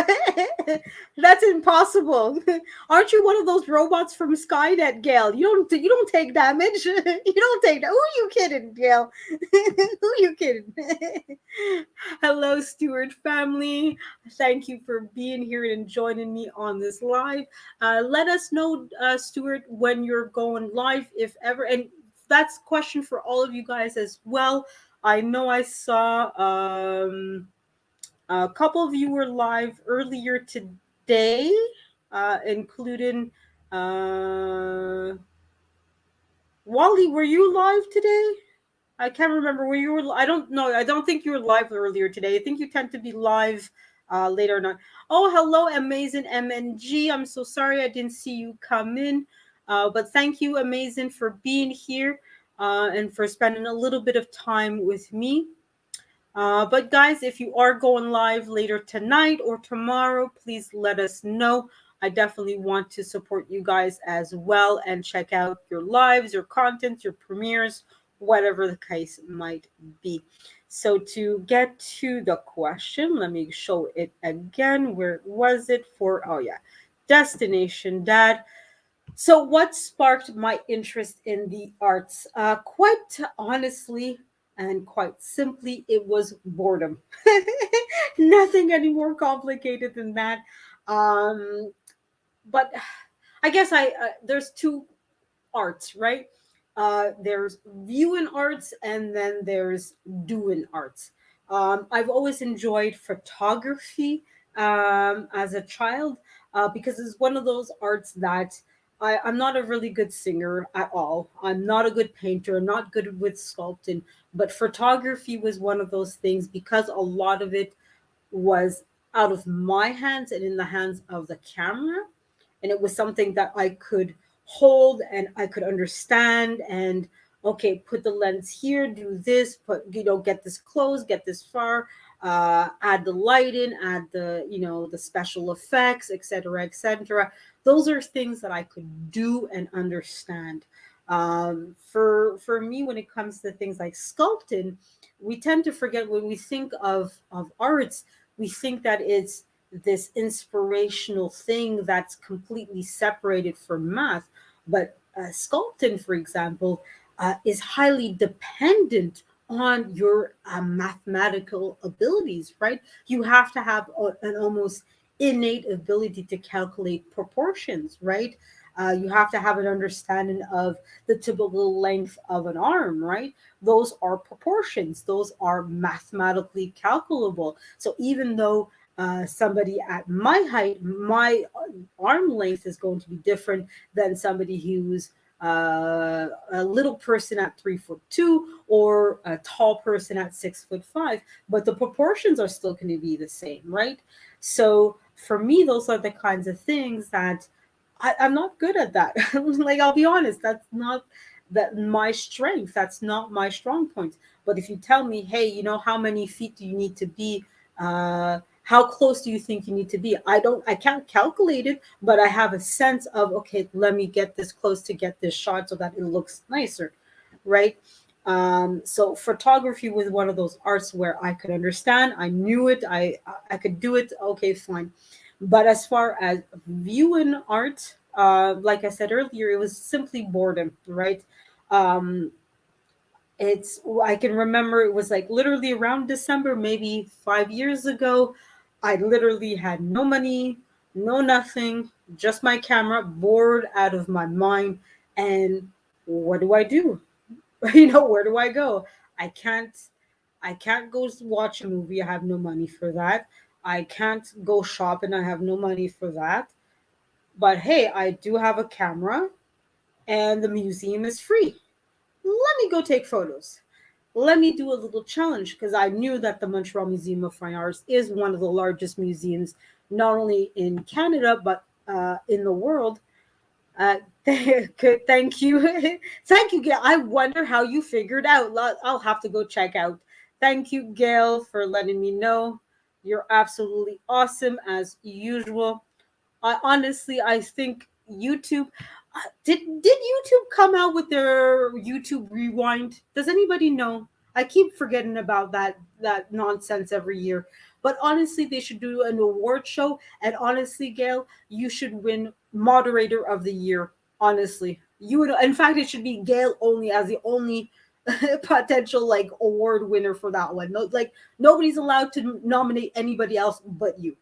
Speaker 1: that's impossible. Aren't you one of those robots from Skynet, Gail? You don't take damage. You don't take that. Who are you kidding, Gail? Who are you kidding? Hello, Stewart family. Thank you for being here and joining me on this live. Let us know, Stewart, when you're going live, if ever. And that's a question for all of you guys as well. I know I saw a couple of you were live earlier today, including Wally. Were you live today? I can't remember where you were. I don't know. I don't think you were live earlier today. I think you tend to be live later on. Oh, hello, amazing MNG. I'm so sorry I didn't see you come in. But thank you, amazing, for being here and for spending a little bit of time with me. But guys, if you are going live later tonight or tomorrow, please let us know. I definitely want to support you guys as well and check out your lives, your content, your premieres, whatever the case might be. So to get to the question, let me show it again. Where was it for? Oh yeah, Destination Dad. So what sparked my interest in the arts? Quite honestly, and quite simply, it was boredom. Nothing any more complicated than that. But I guess there's two arts, right? There's viewing arts and then there's doing arts. I've always enjoyed photography as a child because it's one of those arts that I'm not a really good singer at all. I'm not a good painter. I'm not good with sculpting. But photography was one of those things because a lot of it was out of my hands and in the hands of the camera. And it was something that I could hold and I could understand and okay, put the lens here, do this, get this close, get this far, add the lighting, add the special effects, etc., etc. Those are things that I could do and understand. For me, when it comes to things like sculpting, we tend to forget when we think of arts, we think that it's this inspirational thing that's completely separated from math. But sculpting, for example, is highly dependent on your mathematical abilities, right? You have to have an almost innate ability to calculate proportions, right? You have to have an understanding of the typical length of an arm, right? Those are proportions, those are mathematically calculable. So even though somebody at my height, my arm length is going to be different than somebody who's a little person at 3'2" or a tall person at 6'5", but the proportions are still going to be the same, right? So for me, those are the kinds of things that I'm not good at that. Like, I'll be honest, that's not that my strength. That's not my strong point. But if you tell me, hey, how many feet do you need to be? How close do you think you need to be? I can't calculate it, but I have a sense of, okay, let me get this close to get this shot so that it looks nicer, right? So photography was one of those arts where I could understand. I knew it. I could do it. Okay, fine. But as far as viewing art, like I said earlier, it was simply boredom, right? Um, it's I can remember it was like literally around December, maybe 5 years ago. I literally had no money, no nothing, just my camera, bored out of my mind. And what do I do? Where do I go? I can't I can't go watch a movie. I have no money for that. I can't go shopping. I have no money for that. But hey, I do have a camera and the museum is free. Let me go take photos. Let me do a little challenge because I knew that the Montreal Museum of Fine Arts is one of the largest museums, not only in Canada, but in the world. Good, thank you. Thank you, Gail. I wonder how you figured out. I'll have to go check out. Thank you, Gail, for letting me know. You're absolutely awesome as usual. I think YouTube did YouTube come out with their YouTube Rewind? Does anybody know? I keep forgetting about that nonsense every year. But honestly, they should do an award show. And honestly, Gail, you should win Moderator of the Year. Honestly, you would. In fact, it should be Gail only as the only potential like award winner for that one. No, like nobody's allowed to nominate anybody else but you.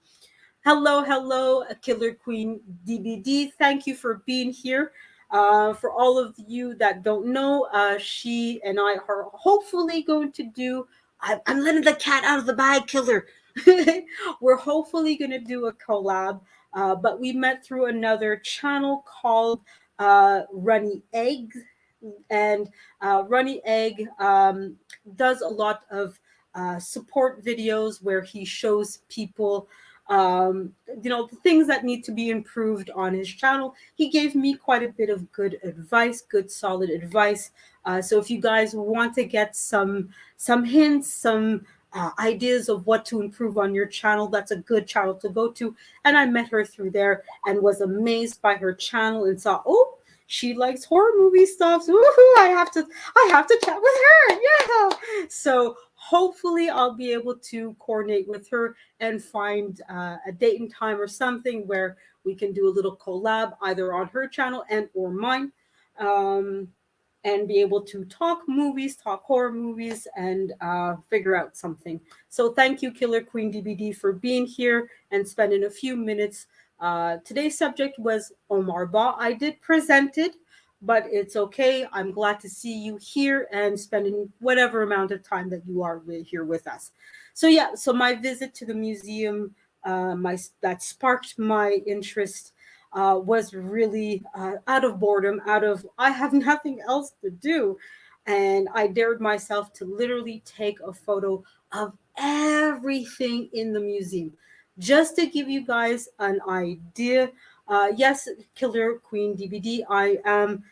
Speaker 1: Hello, hello, Killer Queen DBD. Thank you for being here. For all of you that don't know, she and I are hopefully going to do. I'm letting the cat out of the bag, Killer. We're hopefully going to do a collab, but we met through another channel called Runny Egg, and Runny Egg does a lot of support videos where he shows people the things that need to be improved on his channel. He gave me quite a bit of good advice, good solid advice. So if you guys want to get some hints, some ideas of what to improve on your channel, that's a good channel to go to. And I met her through there and was amazed by her channel and saw, oh, she likes horror movie stuff. So I have to chat with her. Yeah. So hopefully I'll be able to coordinate with her and find a date and time or something where we can do a little collab either on her channel and or mine. And be able to talk movies, talk horror movies, and figure out something. So thank you, Killer Queen DBD, for being here and spending a few minutes. Today's subject was Omar Ba. I did present it, but it's okay. I'm glad to see you here and spending whatever amount of time that you are here with us. So yeah, so my visit to the museum, that sparked my interest was really out of boredom, out of I have nothing else to do. And I dared myself to literally take a photo of everything in the museum just to give you guys an idea. Yes, Killer Queen DBD, I am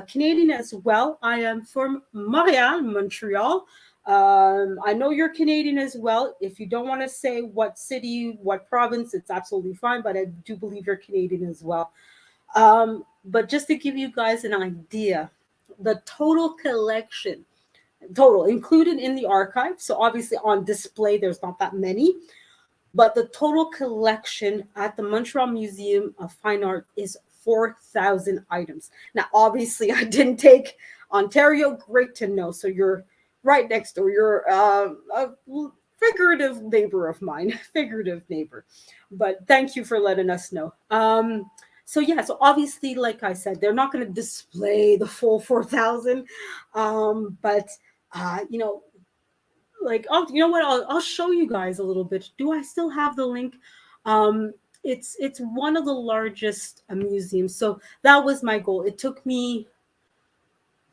Speaker 1: Canadian as well. I am from Montreal, Montreal. I know you're Canadian as well. If you don't want to say what city, what province, it's absolutely fine, but I do believe you're Canadian as well. But just to give you guys an idea, the total collection, total included in the archive, so obviously on display, there's not that many. but the total collection at the Montreal Museum of Fine Art is 4,000 items. Now, obviously, I didn't take Ontario. Great to know. So you're right next door. You're a figurative neighbor of mine, figurative neighbor. But thank you for letting us know. So yeah, so obviously, like I said, they're not going to display the full 4,000, but you know, like, oh, you know what, I'll show you guys a little bit. Do I still have the link? um it's one of the largest museums, so that was my goal. It took me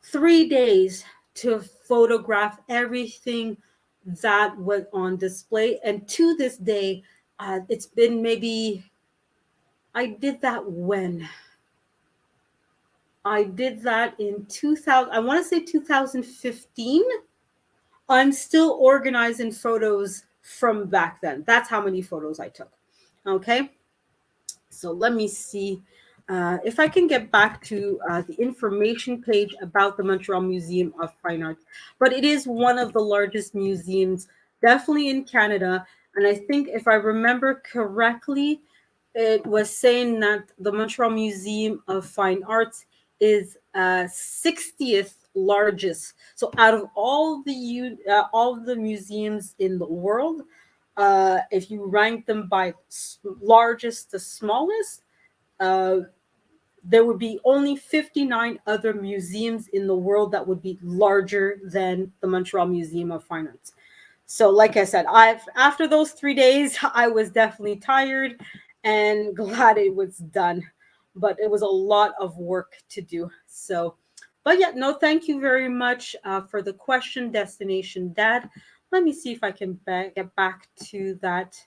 Speaker 1: 3 days to photograph everything that was on display, and to this day, it's been maybe, I did that when I did that in 2000, I want to say 2015. I'm still organizing photos from back then. That's how many photos I took. Okay. So let me see if I can get back to the information page about the Montreal Museum of Fine Arts. But it is one of the largest museums, definitely in Canada. And I think if I remember correctly, it was saying that the Montreal Museum of Fine Arts is 60th largest. So out of all of the museums in the world, if you rank them by largest to smallest, uh, there would be only 59 other museums in the world that would be larger than the Montreal Museum of Fine Arts. So, like I said, I've after those 3 days, I was definitely tired and glad it was done. But it was a lot of work to do. So, but yeah, no, thank you very much for the question, Destination Dad. Let me see if I can get back to that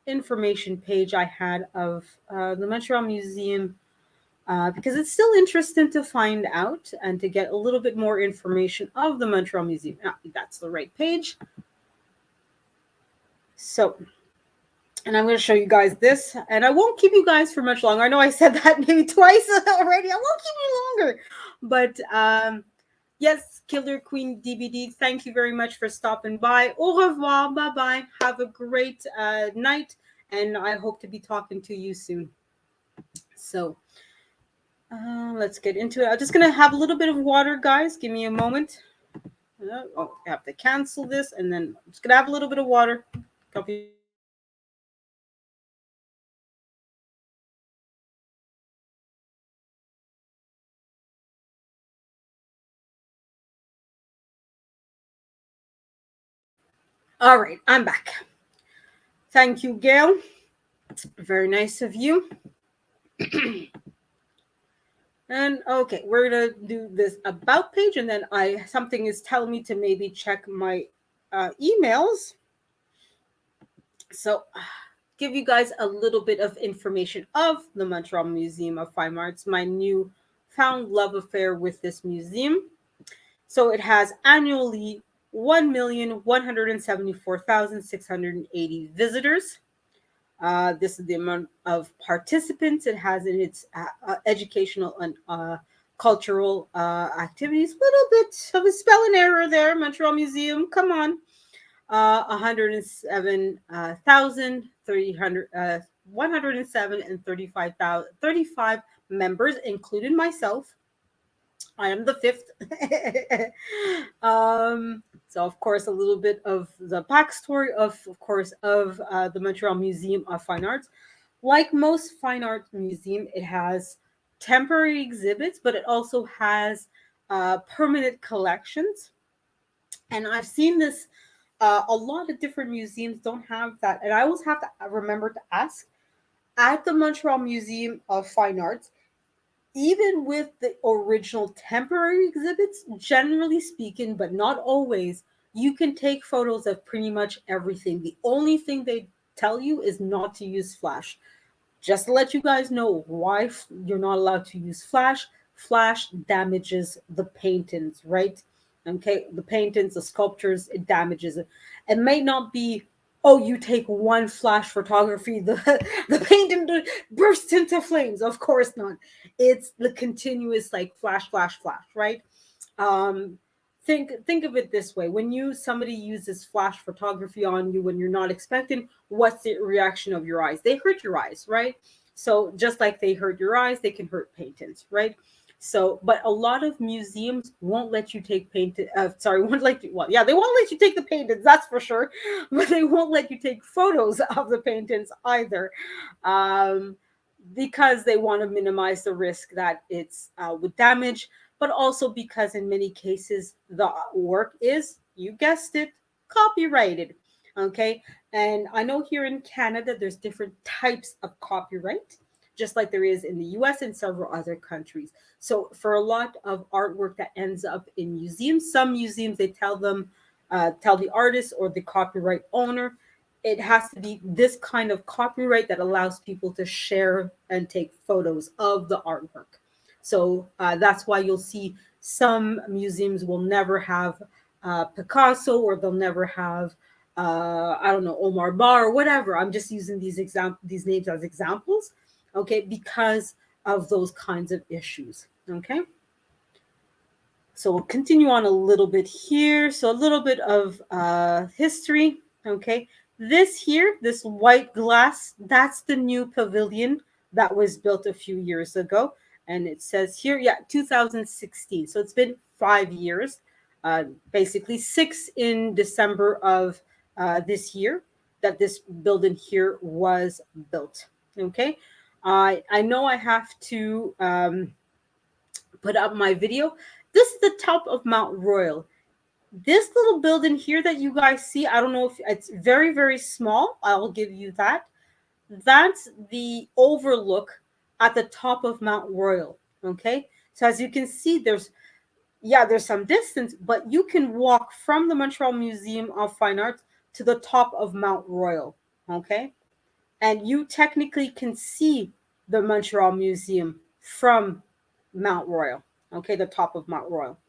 Speaker 1: information page I had of the Montreal Museum, because it's still interesting to find out and to get a little bit more information of the Montreal Museum. Ah, that's the right page. So, and I'm going to show you guys this, and I won't keep you guys for much longer. I know I said that maybe twice already. I won't keep you longer, but yes, Killer Queen DVD, thank you very much for stopping by. Au revoir, bye bye. Have a great night, and I hope to be talking to you soon. So, let's get into it. I'm just gonna have a little bit of water, guys. Give me a moment. Oh, I have to cancel this, and then I'm just gonna have a little bit of water. Copy. All right, I'm back. Thank you, Gail. Very nice of you. And okay, we're gonna do this about page, and then something is telling me to maybe check my emails. So, give you guys a little bit of information of the Montreal Museum of Fine Arts, my new found love affair with this museum. So it has annually 1,174,680 visitors. This is the amount of participants it has in its educational and cultural activities. Little bit of a spelling error there, Montreal Museum. Come on. 107,300, 107 and 35 members, including myself. I am the fifth. So, of course, a little bit of the backstory of course, of the Montreal Museum of Fine Arts. Like most fine art museum, it has temporary exhibits, but it also has permanent collections. And I've seen this. A lot of different museums don't have that, and I always have to remember to ask at the Montreal Museum of Fine Arts, even with the original temporary exhibits, generally speaking, but not always, you can take photos of pretty much everything. The only thing they tell you is not to use flash. Just to let you guys know why you're not allowed to use flash. Flash damages the paintings, right? Okay, the paintings, the sculptures, it damages it. It may not be, oh, you take one flash photography, the painting bursts into flames. Of course not. It's the continuous like flash, flash, flash, right? Um, think of it this way: when somebody uses flash photography on you when you're not expecting, what's the reaction of your eyes? They hurt your eyes, right? So just like they hurt your eyes, they can hurt paintings, right? So, but a lot of museums won't let you take won't let you, well, yeah, they won't let you take the paintings, that's for sure, but they won't let you take photos of the paintings either, um, because they want to minimize the risk that it's with damage, but also because in many cases the work is, you guessed it, copyrighted. Okay, and I know here in Canada there's different types of copyright, just like there is in the US and several other countries. So for a lot of artwork that ends up in museums, some museums they tell the artist or the copyright owner it has to be this kind of copyright that allows people to share and take photos of the artwork. So that's why you'll see some museums will never have Picasso, or they'll never have I don't know, Omar Ba or whatever. I'm just using these names as examples, okay, because of those kinds of issues. Okay. So we'll continue on a little bit here. So a little bit of history. Okay. This here, this white glass, that's the new pavilion that was built a few years ago. And it says here, yeah, 2016. So it's been 5 years, basically 6 in December of this year that this building here was built. Okay. I know I have to put up my video. This is the top of Mount Royal. This little building here that you guys see, I don't know if it's very, very small. I'll give you that. That's the overlook at the top of Mount Royal. Okay. So as you can see, there's some distance, but you can walk from the Montreal Museum of Fine Arts to the top of Mount Royal. Okay. And you technically can see the Montreal Museum from Mount Royal. Okay. The top of Mount Royal.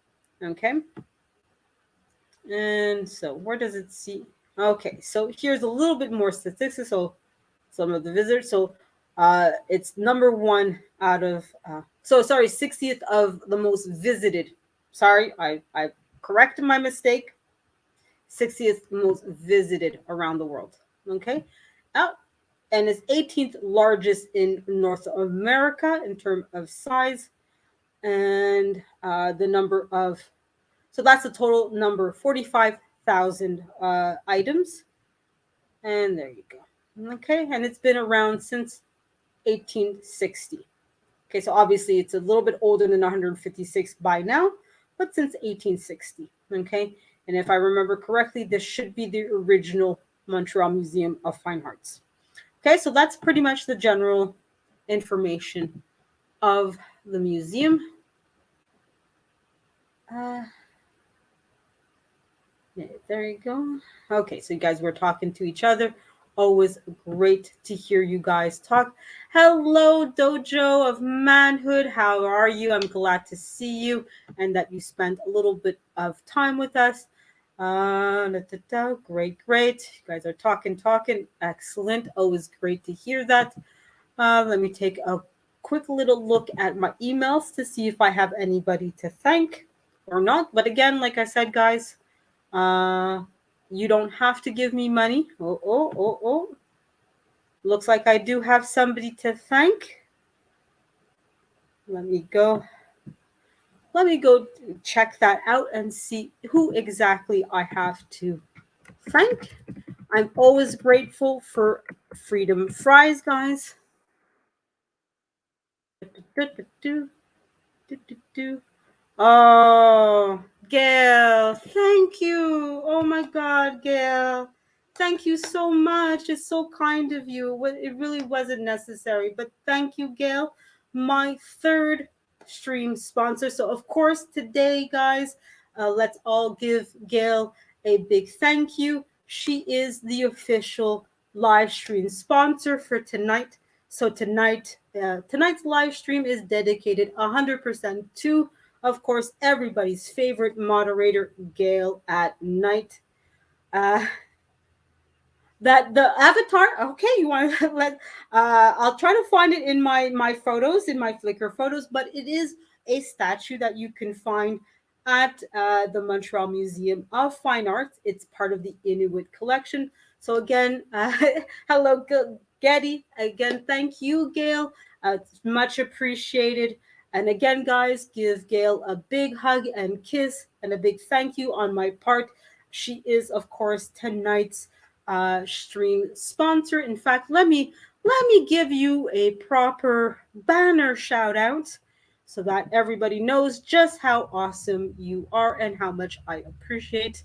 Speaker 1: Okay. And so where does it see? Okay, so here's a little bit more statistics. So some of the visitors. So it's number one out of, 60th of the most visited. Sorry, I corrected my mistake. 60th most visited around the world. Okay. Oh, and it's 18th largest in North America in terms of size. And the number of, so that's the total number, 45,000 items. And there you go. Okay, and it's been around since 1860. Okay, so obviously it's a little bit older than 156 by now, but since 1860. Okay, and if I remember correctly, this should be the original Montreal Museum of Fine Arts. Okay, so that's pretty much the general information of the museum. Yeah, there you go. Okay, so you guys were talking to each other. Always great to hear you guys talk. Hello, Dojo of Manhood. How are you? I'm glad to see you and that you spent a little bit of time with us. Great, great. You guys are talking. Excellent. Always great to hear that. Let me take a quick little look at my emails to see if I have anybody to thank or not. But again, like I said, guys, you don't have to give me money. Oh. Looks like I do have somebody to thank. Let me go check that out and see who exactly I have to thank. I'm always grateful for Freedom Fries, guys. Oh, Gail, thank you. Oh my God, Gail. Thank you so much. It's so kind of you. It really wasn't necessary, but thank you, Gail. My third stream sponsor. So, of course, today, guys, let's all give Gail a big thank you. She is the official live stream sponsor for tonight. So tonight's live stream is dedicated 100% to, of course, everybody's favorite moderator, Gail at Night. That the avatar, okay, you want to let, I'll try to find it in my photos, in my Flickr photos, but it is a statue that you can find at the Montreal Museum of Fine Arts. It's part of the Inuit collection. So again, hello, Getty. Again, thank you, Gail. It's much appreciated. And again, guys, give Gail a big hug and kiss and a big thank you on my part. She is, of course, tonight's stream sponsor. In fact, let me give you a proper banner shout out so that everybody knows just how awesome you are and how much I appreciate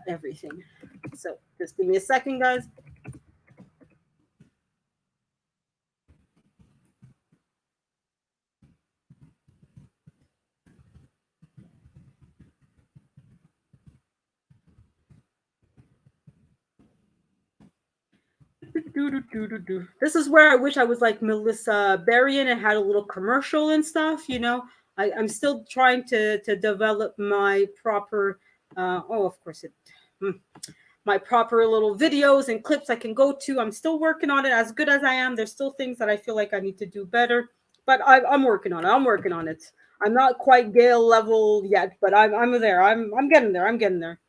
Speaker 1: everything. So just give me a second, guys. This is where I wish I was like Melissa Berrien and had a little commercial and stuff. I'm still trying to develop my proper. Of course it. hmm, My proper little videos and clips I can go to. I'm still working on it. As good as I am, there's still things that I feel like I need to do better. But I'm working on it. I'm working on it. I'm not quite Gail level yet, but I'm there. I'm getting there. I'm getting there.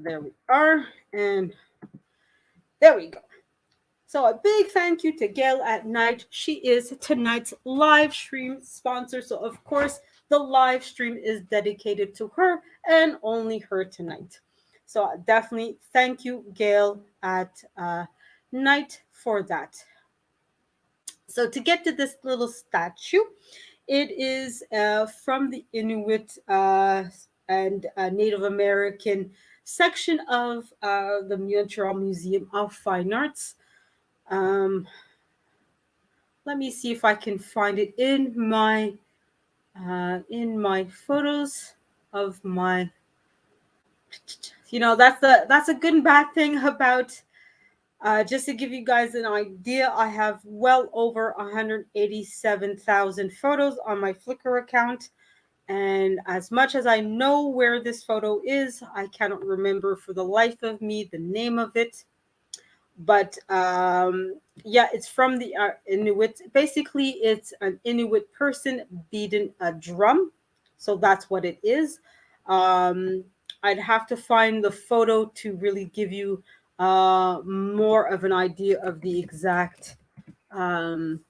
Speaker 1: There we are, and there we go. So a big thank you to Gail at Night. She is tonight's live stream sponsor. So of course the live stream is dedicated to her and only her tonight. So definitely thank you, Gail at Night, for that. So to get to this little statue, it is from the Inuit and Native American section of the Montreal Museum of Fine Arts. Um, Let me see if I can find it in my photos of my. That's a good and bad thing about. Just to give you guys an idea, I have well over 187,000 photos on my Flickr account. And as much as I know where this photo is, I cannot remember for the life of me the name of it. But yeah, it's from the Inuit. Basically, it's an Inuit person beating a drum. So that's what it is. Um, I'd have to find the photo to really give you more of an idea of the exact um,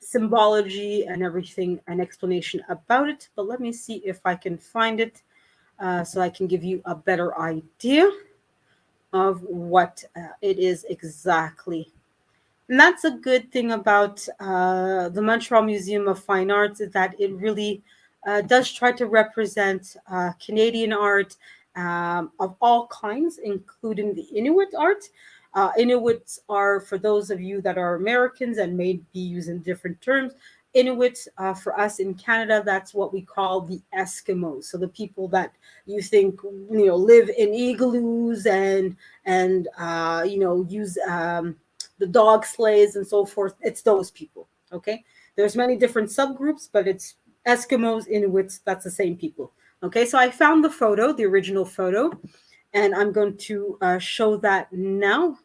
Speaker 1: symbology and everything, an explanation about it. But let me see if I can find it so I can give you a better idea of what it is exactly. And that's a good thing about the Montreal Museum of Fine Arts, is that it really does try to represent Canadian art of all kinds, including the Inuit art. Inuits are, for those of you that are Americans and may be using different terms, Inuits for us in Canada, that's what we call the Eskimos. So the people that you think live in igloos and use the dog sleighs and so forth. It's those people. Okay, there's many different subgroups, but it's Eskimos, Inuits. That's the same people. Okay, so I found the photo, the original photo, and I'm going to show that now.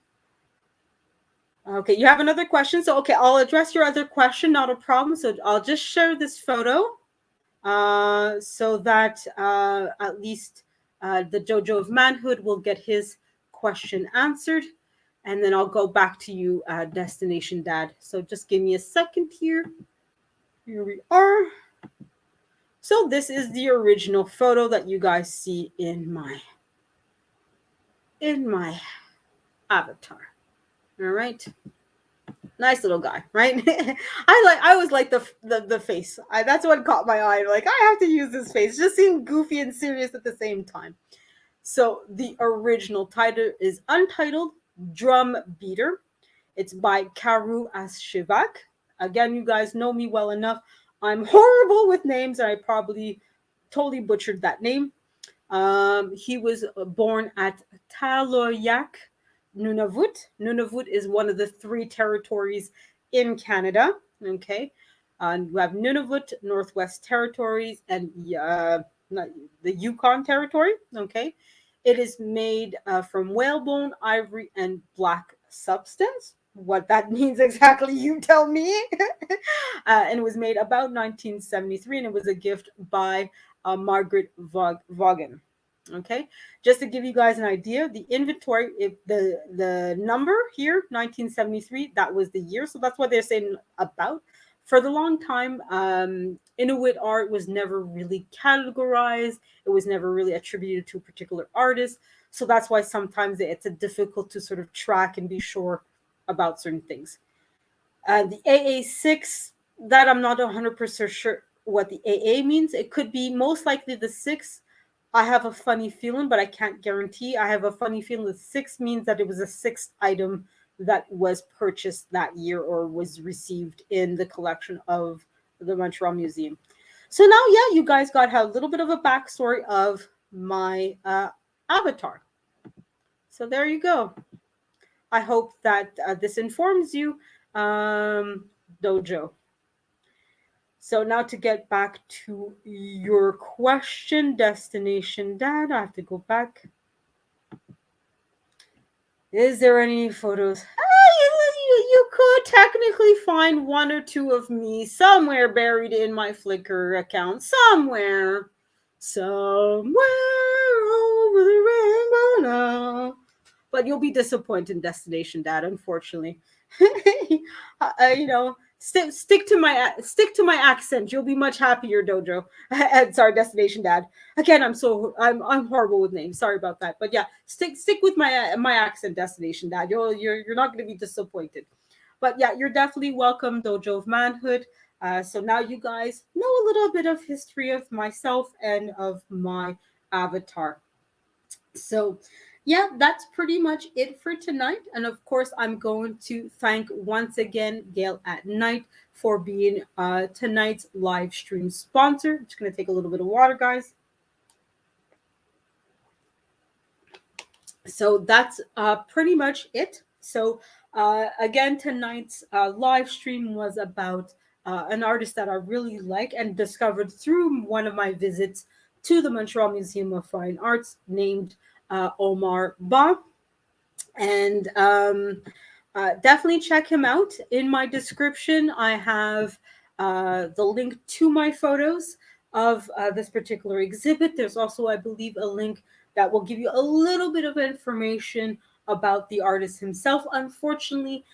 Speaker 1: Okay, you have another question. So, okay, I'll address your other question, not a problem. So I'll just share this photo so that at least the Jojo of Manhood will get his question answered. And then I'll go back to you, Destination Dad. So just give me a second here. Here we are. So this is the original photo that you guys see in my avatar. All right. Nice little guy, right? I always like the face. That's what caught my eye. Like, I have to use this face. Just seemed goofy and serious at the same time. So the original title is Untitled Drum Beater. It's by Karu Ashivak. Again, you guys know me well enough. I'm horrible with names, and I probably totally butchered that name. He was born at Taloyak, Nunavut. Nunavut is one of the three territories in Canada. Okay. We have Nunavut, Northwest Territories, and the Yukon Territory. Okay. It is made from whalebone, ivory, and black substance. What that means exactly, you tell me. And it was made about 1973, and it was a gift by Margaret Vaughan. Okay, just to give you guys an idea, the inventory, if the number here, 1973, that was the year, so that's what they're saying about. For the long time, Inuit art was never really categorized. It was never really attributed to a particular artist. So that's why sometimes it's a difficult to sort of track and be sure about certain things. The AA6, that I'm not 100% sure what the AA means. It could be most likely the six. I have a funny feeling, but I can't guarantee. I have a funny feeling the six means that it was a sixth item that was purchased that year or was received in the collection of the Montreal Museum. So now, yeah, you guys got a little bit of a backstory of my avatar. So there you go. I hope that this informs you, Dojo. So now to get back to your question, Destination Dad, I have to go back. Is there any photos? You could technically find one or two of me somewhere buried in my Flickr account. Somewhere. Somewhere over the rainbow now. But you'll be disappointed in Destination Dad, unfortunately. Stick to my accent. You'll be much happier, Dojo. And sorry, Destination Dad. Again, I'm horrible with names. Sorry about that. But yeah, stick with my accent, Destination Dad. You're not going to be disappointed. But yeah, you're definitely welcome, Dojo of Manhood. So now you guys know a little bit of history of myself and of my avatar. So, yeah, that's pretty much it for tonight. And of course, I'm going to thank once again Gail at Night for being tonight's live stream sponsor. I'm just going to take a little bit of water, guys. So that's pretty much it. So again, tonight's live stream was about an artist that I really like and discovered through one of my visits to the Montreal Museum of Fine Arts, named Omar Ba. And definitely check him out. In my description, I have the link to my photos of this particular exhibit. There's also, I believe, a link that will give you a little bit of information about the artist himself. Unfortunately,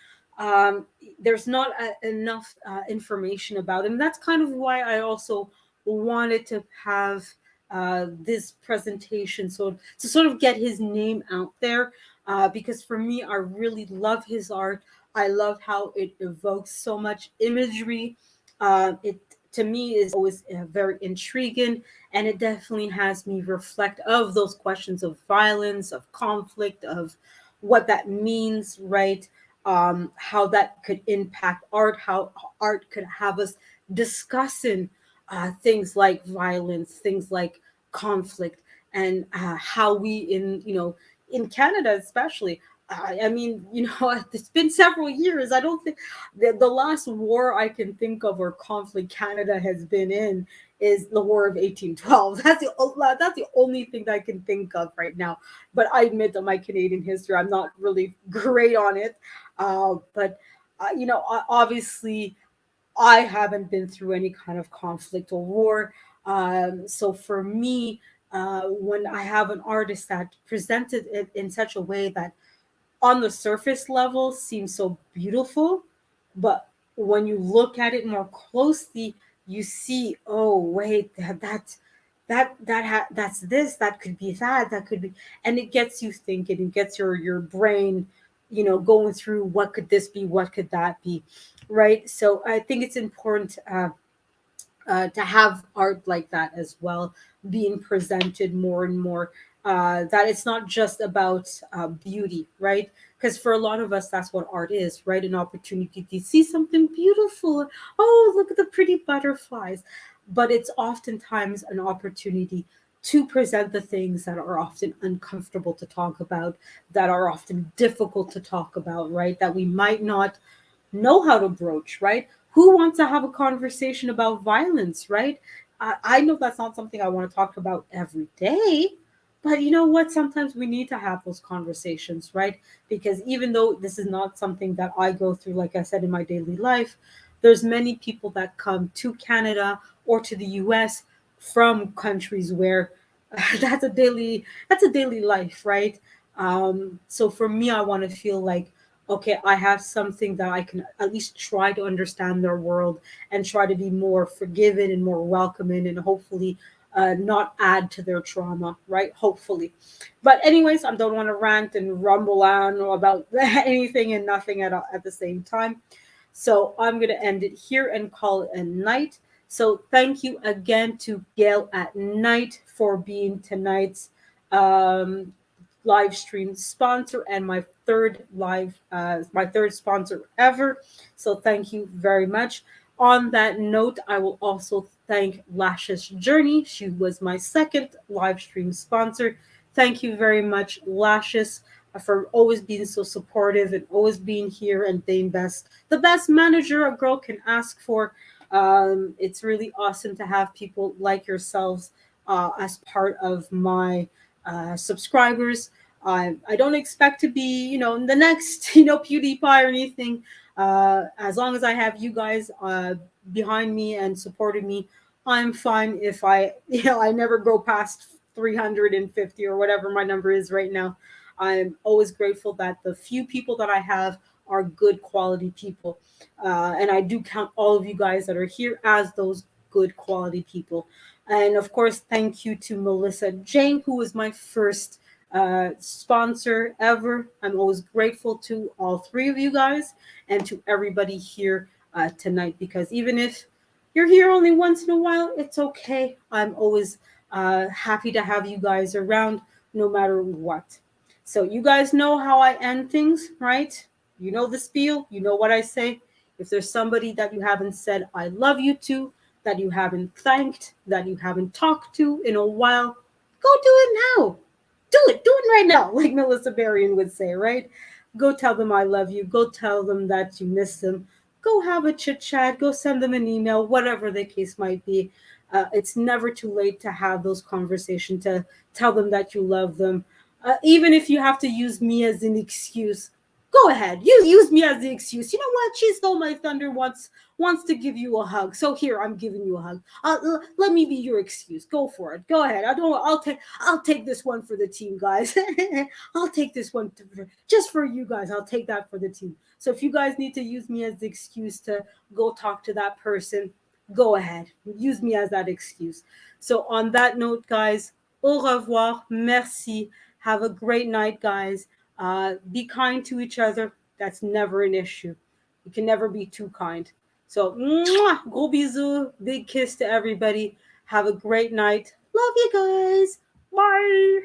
Speaker 1: there's not enough information about him. That's kind of why I also wanted to have this presentation, so to sort of get his name out there, because for me, I really love his art. I love how it evokes so much imagery. It to me is always very intriguing, and it definitely has me reflect of those questions of violence, of conflict, of what that means, right? How that could impact art, how art could have us discussing things like violence, things like conflict, and how we in Canada especially. I mean, it's been several years. I don't think the last war I can think of or conflict Canada has been in is the War of 1812. That's the only thing that I can think of right now. But I admit that my Canadian history, I'm not really great on it. But obviously, I haven't been through any kind of conflict or war. So for me, when I have an artist that presented it in such a way that on the surface level seems so beautiful, but when you look at it more closely, you see, oh wait, that's this, that could be that could be, and it gets you thinking. It gets your brain, going through what could this be, what could that be, right? So I think it's important to have art like that as well being presented more and more. That it's not just about beauty, right? Because for a lot of us, that's what art is, right? An opportunity to see something beautiful. Oh, look at the pretty butterflies. But it's oftentimes an opportunity to present the things that are often uncomfortable to talk about, that are often difficult to talk about, right? That we might not know how to broach, right? Who wants to have a conversation about violence, right? I know that's not something I want to talk about every day, but you know what? Sometimes we need to have those conversations, right? Because even though this is not something that I go through, like I said, in my daily life, there's many people that come to Canada or to the US from countries where that's a daily life, right? So for me, I want to feel like, okay, I have something that I can at least try to understand their world and try to be more forgiving and more welcoming, and hopefully not add to their trauma, right? Hopefully. But anyways, I don't want to rant and rumble on about anything and nothing at the same time. So I'm going to end it here and call it a night. So thank you again to Gail at Night for being tonight's um, live stream sponsor and my third sponsor ever. So thank you very much. On that note, I will also thank Lashes Journey. She was my second live stream sponsor. Thank you very much, Lashes, for always being so supportive and always being here and being the best manager a girl can ask for. It's really awesome to have people like yourselves as part of my subscribers. I don't expect to be, the next, PewDiePie or anything. As long as I have you guys behind me and supporting me, I'm fine if I never go past 350 or whatever my number is right now. I'm always grateful that the few people that I have are good quality people. And I do count all of you guys that are here as those good quality people. And of course, thank you to Melissa Jane, who was my first sponsor ever. I'm always grateful to all three of you guys and to everybody here tonight, because even if you're here only once in a while, it's okay. I'm always happy to have you guys around no matter what. So, you guys know how I end things, right? You know the spiel, you know what I say. If there's somebody that you haven't said I love you to, that you haven't thanked, that you haven't talked to in a while, go do it now. Do it right now, like Melissa Berrien would say, right? Go tell them I love you. Go tell them that you miss them. Go have a chit chat. Go send them an email, whatever the case might be. It's never too late to have those conversations, to tell them that you love them. Even if you have to use me as an excuse, go ahead. Use me as the excuse. You know what? She stole my thunder, wants to give you a hug. So here, I'm giving you a hug. Let me be your excuse. Go for it. Go ahead. I'll take this one for the team, guys. I'll take this one just for you guys. I'll take that for the team. So if you guys need to use me as the excuse to go talk to that person, go ahead. Use me as that excuse. So on that note, guys, au revoir. Merci. Have a great night, guys. Be kind to each other. That's never an issue. You can never be too kind. So, mwah, gros bisous, big kiss to everybody. Have a great night. Love you guys. Bye.